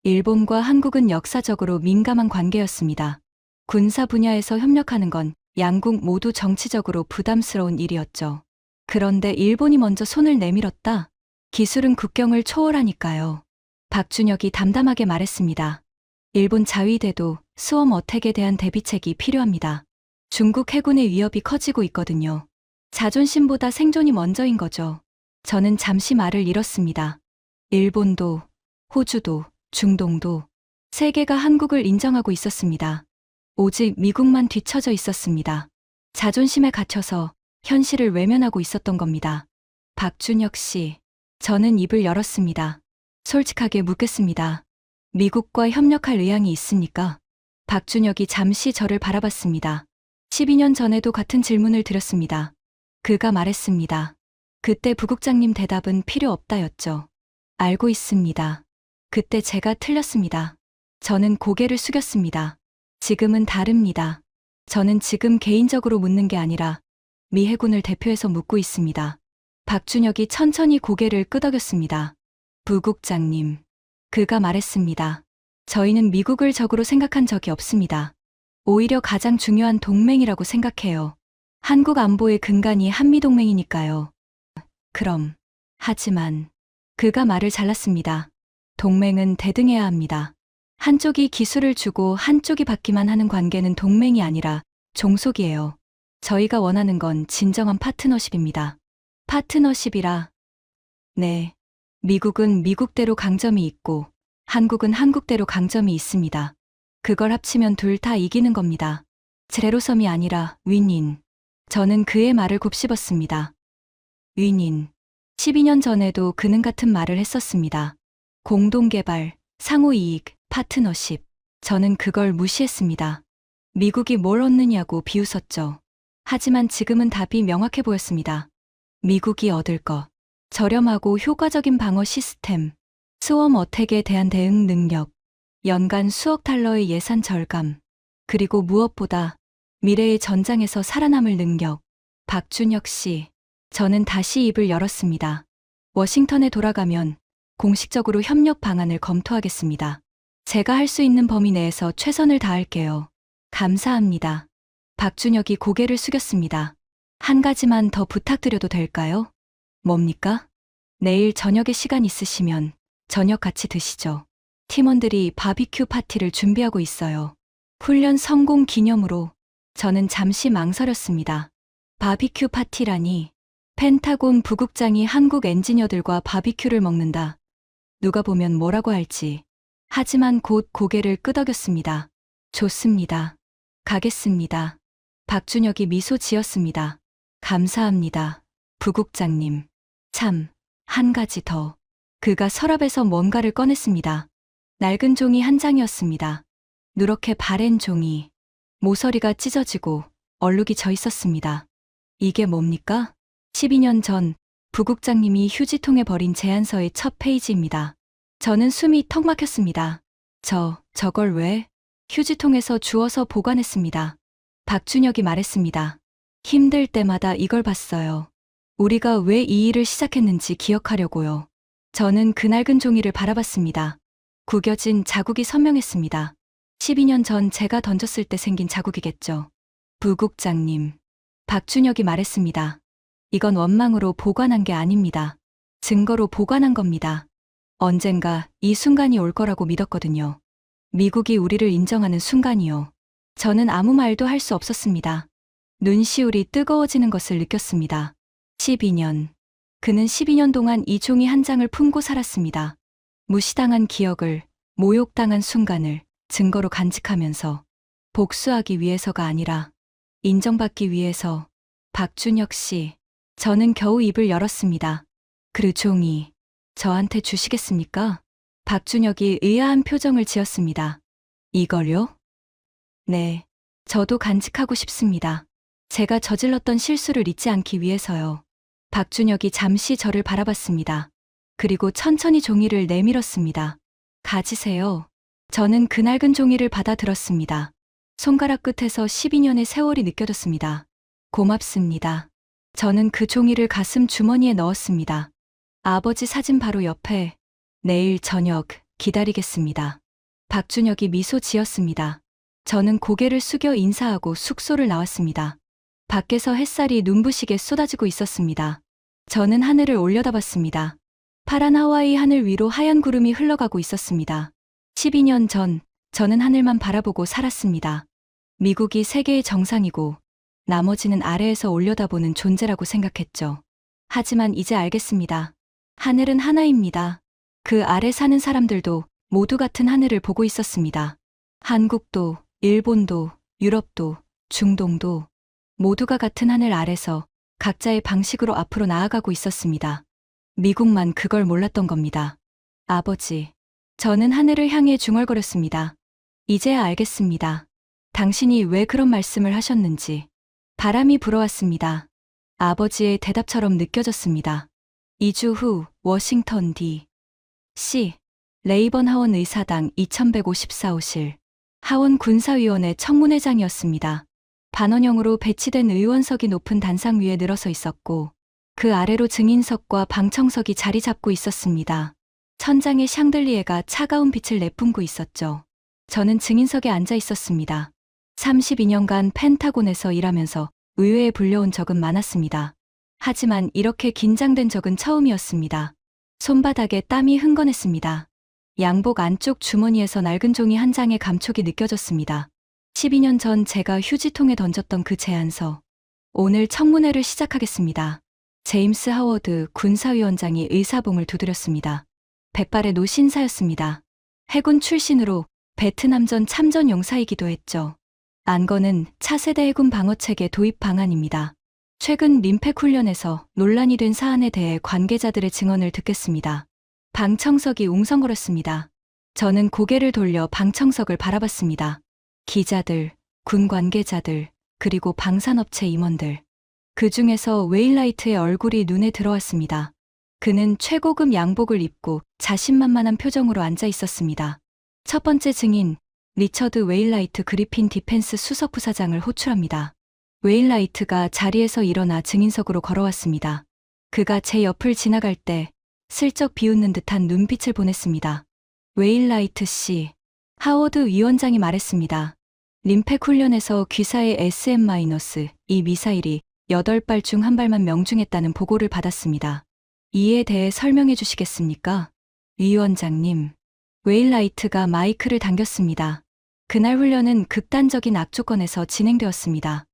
일본과 한국은 역사적으로 민감한 관계였습니다. 군사 분야에서 협력하는 건 양국 모두 정치적으로 부담스러운 일이었죠. 그런데 일본이 먼저 손을 내밀었다. 기술은 국경을 초월하니까요. 박준혁이 담담하게 말했습니다. 일본 자위대도 수험 어택에 대한 대비책이 필요합니다. 중국 해군의 위협이 커지고 있거든요. 자존심보다 생존이 먼저인 거죠. 저는 잠시 말을 잃었습니다. 일본도, 호주도, 중동도 세계가 한국을 인정하고 있었습니다. 오직 미국만 뒤처져 있었습니다. 자존심에 갇혀서 현실을 외면하고 있었던 겁니다. 박준혁 씨, 저는 입을 열었습니다. 솔직하게 묻겠습니다. 미국과 협력할 의향이 있습니까? 박준혁이 잠시 저를 바라봤습니다. 12년 전에도 같은 질문을 드렸습니다. 그가 말했습니다. 그때 부국장님 대답은 필요 없다였죠. 알고 있습니다. 그때 제가 틀렸습니다. 저는 고개를 숙였습니다. 지금은 다릅니다. 저는 지금 개인적으로 묻는 게 아니라 미 해군을 대표해서 묻고 있습니다. 박준혁이 천천히 고개를 끄덕였습니다. 부국장님. 그가 말했습니다. 저희는 미국을 적으로 생각한 적이 없습니다. 오히려 가장 중요한 동맹이라고 생각해요. 한국 안보의 근간이 한미동맹이니까요. 그럼. 하지만. 그가 말을 잘랐습니다. 동맹은 대등해야 합니다. 한쪽이 기술을 주고 한쪽이 받기만 하는 관계는 동맹이 아니라 종속이에요. 저희가 원하는 건 진정한 파트너십입니다. 파트너십이라. 네. 미국은 미국대로 강점이 있고 한국은 한국대로 강점이 있습니다. 그걸 합치면 둘 다 이기는 겁니다. 제로섬이 아니라 윈윈. 저는 그의 말을 곱씹었습니다. 윈윈. 12년 전에도 그는 같은 말을 했었습니다. 공동개발, 상호이익, 파트너십. 저는 그걸 무시했습니다. 미국이 뭘 얻느냐고 비웃었죠. 하지만 지금은 답이 명확해 보였습니다. 미국이 얻을 것. 저렴하고 효과적인 방어 시스템, 스웜 어택에 대한 대응 능력, 연간 수억 달러의 예산 절감, 그리고 무엇보다 미래의 전장에서 살아남을 능력. 박준혁 씨, 저는 다시 입을 열었습니다. 워싱턴에 돌아가면 공식적으로 협력 방안을 검토하겠습니다. 제가 할 수 있는 범위 내에서 최선을 다할게요. 감사합니다. 박준혁이 고개를 숙였습니다. 한 가지만 더 부탁드려도 될까요? 뭡니까? 내일 저녁에 시간 있으시면 저녁 같이 드시죠. 팀원들이 바비큐 파티를 준비하고 있어요. 훈련 성공 기념으로. 저는 잠시 망설였습니다. 바비큐 파티라니. 펜타곤 부국장이 한국 엔지니어들과 바비큐를 먹는다. 누가 보면 뭐라고 할지. 하지만 곧 고개를 끄덕였습니다. 좋습니다. 가겠습니다. 박준혁이 미소 지었습니다. 감사합니다. 부국장님. 참, 한 가지 더. 그가 서랍에서 뭔가를 꺼냈습니다. 낡은 종이 한 장이었습니다. 누렇게 바랜 종이. 모서리가 찢어지고 얼룩이 져 있었습니다. 이게 뭡니까? 12년 전 부국장님이 휴지통에 버린 제안서의 첫 페이지입니다. 저는 숨이 턱 막혔습니다. 저걸 왜? 휴지통에서 주워서 보관했습니다. 박준혁이 말했습니다. 힘들 때마다 이걸 봤어요. 우리가 왜 이 일을 시작했는지 기억하려고요. 저는 그 낡은 종이를 바라봤습니다. 구겨진 자국이 선명했습니다. 12년 전 제가 던졌을 때 생긴 자국이겠죠. 부국장님. 박준혁이 말했습니다. 이건 원망으로 보관한 게 아닙니다. 증거로 보관한 겁니다. 언젠가 이 순간이 올 거라고 믿었거든요. 미국이 우리를 인정하는 순간이요. 저는 아무 말도 할 수 없었습니다. 눈시울이 뜨거워지는 것을 느꼈습니다. 12년. 그는 12년 동안 이 종이 한 장을 품고 살았습니다. 무시당한 기억을, 모욕당한 순간을 증거로 간직하면서 복수하기 위해서가 아니라 인정받기 위해서. 박준혁 씨, 저는 겨우 입을 열었습니다. 그 종이 저한테 주시겠습니까? 박준혁이 의아한 표정을 지었습니다. 이걸요? 네, 저도 간직하고 싶습니다. 제가 저질렀던 실수를 잊지 않기 위해서요. 박준혁이 잠시 저를 바라봤습니다. 그리고 천천히 종이를 내밀었습니다. 가지세요. 저는 그 낡은 종이를 받아들었습니다. 손가락 끝에서 12년의 세월이 느껴졌습니다. 고맙습니다. 저는 그 종이를 가슴 주머니에 넣었습니다. 아버지 사진 바로 옆에 내일 저녁 기다리겠습니다. 박준혁이 미소 지었습니다. 저는 고개를 숙여 인사하고 숙소를 나왔습니다. 밖에서 햇살이 눈부시게 쏟아지고 있었습니다. 저는 하늘을 올려다봤습니다. 파란 하와이 하늘 위로 하얀 구름이 흘러가고 있었습니다. 12년 전 저는 하늘만 바라보고 살았습니다. 미국이 세계의 정상이고 나머지는 아래에서 올려다보는 존재라고 생각했죠. 하지만 이제 알겠습니다. 하늘은 하나입니다. 그 아래 사는 사람들도 모두 같은 하늘을 보고 있었습니다. 한국도, 일본도, 유럽도, 중동도 모두가 같은 하늘 아래서 각자의 방식으로 앞으로 나아가고 있었습니다. 미국만 그걸 몰랐던 겁니다. 아버지, 저는 하늘을 향해 중얼거렸습니다. 이제야 알겠습니다. 당신이 왜 그런 말씀을 하셨는지. 바람이 불어왔습니다. 아버지의 대답처럼 느껴졌습니다. 2주 후 워싱턴 D.C. 레이번 하원 의사당 2154호실 하원 군사위원회 청문회장이었습니다. 반원형으로 배치된 의원석이 높은 단상 위에 늘어서 있었고 그 아래로 증인석과 방청석이 자리 잡고 있었습니다. 천장에 샹들리에가 차가운 빛을 내뿜고 있었죠. 저는 증인석에 앉아 있었습니다. 32년간 펜타곤에서 일하면서 의회에 불려온 적은 많았습니다. 하지만 이렇게 긴장된 적은 처음이었습니다. 손바닥에 땀이 흥건했습니다. 양복 안쪽 주머니에서 낡은 종이 한 장의 감촉이 느껴졌습니다. 12년 전 제가 휴지통에 던졌던 그 제안서. 오늘 청문회를 시작하겠습니다. 제임스 하워드 군사위원장이 의사봉을 두드렸습니다. 백발의 노신사였습니다. 해군 출신으로 베트남전 참전 용사이기도 했죠. 안건은 차세대 해군 방어체계 도입 방안입니다. 최근 림팩 훈련에서 논란이 된 사안에 대해 관계자들의 증언을 듣겠습니다. 방청석이 웅성거렸습니다. 저는 고개를 돌려 방청석을 바라봤습니다. 기자들, 군 관계자들, 그리고 방산업체 임원들. 그 중에서 웨일라이트의 얼굴이 눈에 들어왔습니다. 그는 최고급 양복을 입고 자신만만한 표정으로 앉아 있었습니다. 첫 번째 증인, 리처드 웨일라이트 그리핀 디펜스 수석부사장을 호출합니다. 웨일라이트가 자리에서 일어나 증인석으로 걸어왔습니다. 그가 제 옆을 지나갈 때 슬쩍 비웃는 듯한 눈빛을 보냈습니다. 웨일라이트 씨, 하워드 위원장이 말했습니다. 림팩 훈련에서 귀사의 SM-2 미사일이 8발 중 1발만 명중했다는 보고를 받았습니다. 이에 대해 설명해 주시겠습니까? 위원장님. 웨일라이트가 마이크를 당겼습니다. 그날 훈련은 극단적인 악조건에서 진행되었습니다.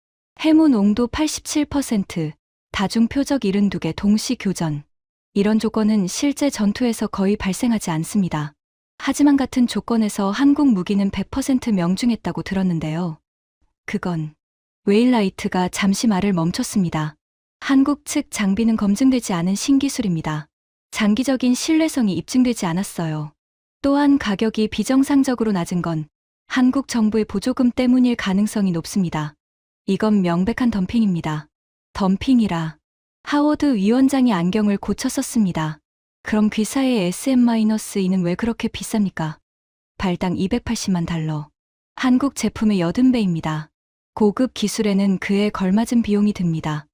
해무 농도 87%, 다중 표적 72개 동시 교전. 이런 조건은 실제 전투에서 거의 발생하지 않습니다. 하지만 같은 조건에서 한국 무기는 100% 명중했다고 들었는데요. 그건 웨일라이트가 잠시 말을 멈췄습니다. 한국 측 장비는 검증되지 않은 신기술입니다. 장기적인 신뢰성이 입증되지 않았어요. 또한 가격이 비정상적으로 낮은 건 한국 정부의 보조금 때문일 가능성이 높습니다. 이건 명백한 덤핑입니다. 덤핑이라. 하워드 위원장이 안경을 고쳐 썼습니다. 그럼 귀사의 SM-2는 왜 그렇게 비쌉니까? 발당 280만 달러. 한국 제품의 80배입니다. 고급 기술에는 그에 걸맞은 비용이 듭니다.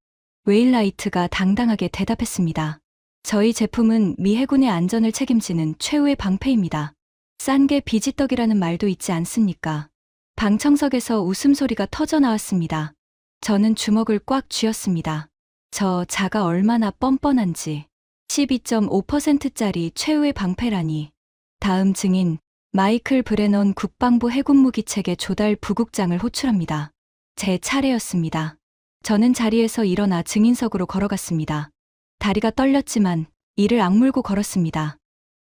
웨일라이트가 당당하게 대답했습니다. 저희 제품은 미 해군의 안전을 책임지는 최후의 방패입니다. 싼 게 비지떡이라는 말도 있지 않습니까? 방청석에서 웃음소리가 터져 나왔습니다. 저는 주먹을 꽉 쥐었습니다. 저 자가 얼마나 뻔뻔한지. 12.5%짜리 최후의 방패라니. 다음 증인 마이클 브레넌 국방부 해군무기체계 조달 부국장을 호출합니다. 제 차례였습니다. 저는 자리에서 일어나 증인석으로 걸어갔습니다. 다리가 떨렸지만 이를 악물고 걸었습니다.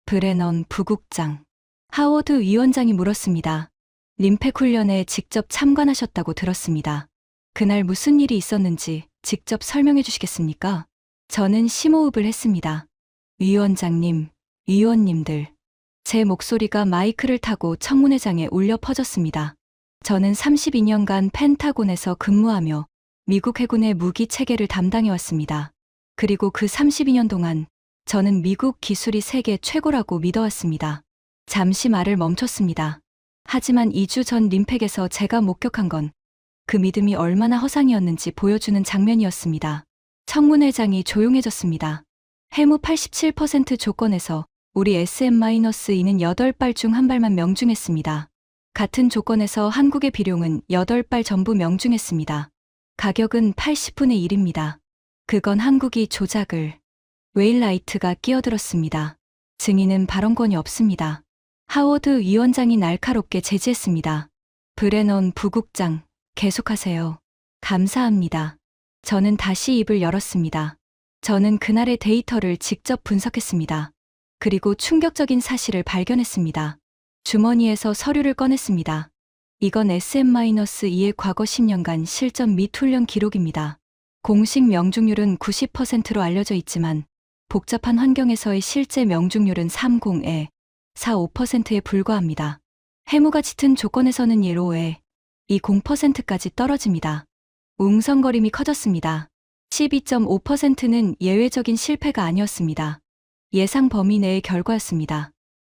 브레넌 부국장. 하워드 위원장이 물었습니다. 림팩 훈련에 직접 참관하셨다고 들었습니다. 그날 무슨 일이 있었는지 직접 설명해 주시겠습니까? 저는 심호흡을 했습니다. 위원장님, 위원님들. 제 목소리가 마이크를 타고 청문회장에 울려 퍼졌습니다. 저는 32년간 펜타곤에서 근무하며 미국 해군의 무기 체계를 담당해왔습니다. 그리고 그 32년 동안 저는 미국 기술이 세계 최고라고 믿어왔습니다. 잠시 말을 멈췄습니다. 하지만 2주 전 림팩에서 제가 목격한 건 그 믿음이 얼마나 허상이었는지 보여주는 장면이었습니다. 청문회장이 조용해졌습니다. 해무 87% 조건에서 우리 SM-2는 8발 중 1발만 명중했습니다. 같은 조건에서 한국의 비룡은 8발 전부 명중했습니다. 가격은 80분의 1입니다. 그건 한국이 조작을. 웨일라이트가 끼어들었습니다. 증인은 발언권이 없습니다. 하워드 위원장이 날카롭게 제지했습니다. 브레넌 부국장, 계속하세요. 감사합니다. 저는 다시 입을 열었습니다. 저는 그날의 데이터를 직접 분석했습니다. 그리고 충격적인 사실을 발견했습니다. 주머니에서 서류를 꺼냈습니다. 이건 SM-2의 과거 10년간 실전 및 훈련 기록입니다. 공식 명중률은 90%로 알려져 있지만 복잡한 환경에서의 실제 명중률은 30에 45%에 불과합니다. 해무가 짙은 조건에서는 1호에 20%까지 떨어집니다. 웅성거림이 커졌습니다. 12.5%는 예외적인 실패가 아니었습니다. 예상 범위 내의 결과였습니다.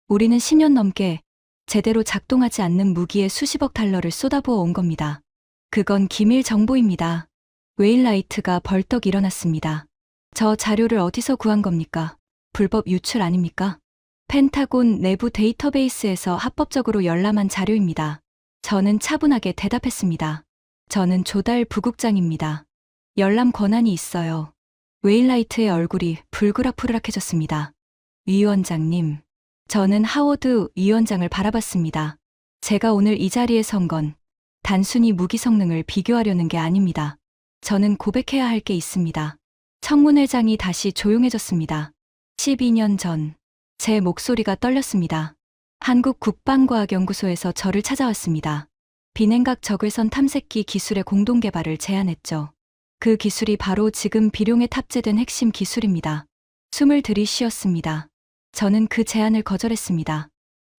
우리는 10년 넘게 제대로 작동하지 않는 무기에 수십억 달러를 쏟아부어 온 겁니다. 그건 기밀 정보입니다. 웨일라이트가 벌떡 일어났습니다. 저 자료를 어디서 구한 겁니까? 불법 유출 아닙니까? 펜타곤 내부 데이터베이스에서 합법적으로 열람한 자료입니다. 저는 차분하게 대답했습니다. 저는 조달 부국장입니다. 열람 권한이 있어요. 웨일라이트의 얼굴이 불그락불락해졌습니다. 위원장님. 저는 하워드 위원장을 바라봤습니다. 제가 오늘 이 자리에 선 건 단순히 무기 성능을 비교하려는 게 아닙니다. 저는 고백해야 할 게 있습니다. 청문회장이 다시 조용해졌습니다. 12년 전, 제 목소리가 떨렸습니다. 한국 국방과학연구소에서 저를 찾아왔습니다. 비냉각 적외선 탐색기 기술의 공동 개발을 제안했죠. 그 기술이 바로 지금 비룡에 탑재된 핵심 기술입니다. 숨을 들이쉬었습니다. 저는 그 제안을 거절했습니다.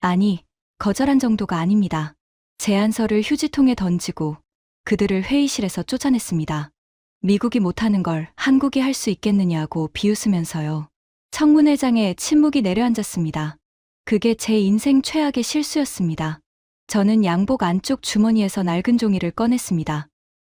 아니, 거절한 정도가 아닙니다. 제안서를 휴지통에 던지고 그들을 회의실에서 쫓아냈습니다. 미국이 못하는 걸 한국이 할 수 있겠느냐고 비웃으면서요. 청문회장에 침묵이 내려앉았습니다. 그게 제 인생 최악의 실수였습니다. 저는 양복 안쪽 주머니에서 낡은 종이를 꺼냈습니다.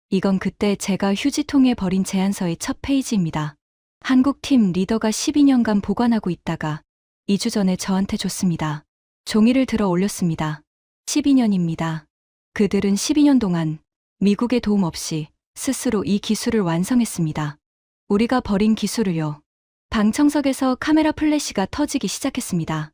이건 그때 제가 휴지통에 버린 제안서의 첫 페이지입니다. 한국팀 리더가 12년간 보관하고 있다가 2주 전에 저한테 줬습니다. 종이를 들어 올렸습니다. 12년입니다. 그들은 12년 동안 미국의 도움 없이 스스로 이 기술을 완성했습니다. 우리가 버린 기술을요. 방청석에서 카메라 플래시가 터지기 시작했습니다.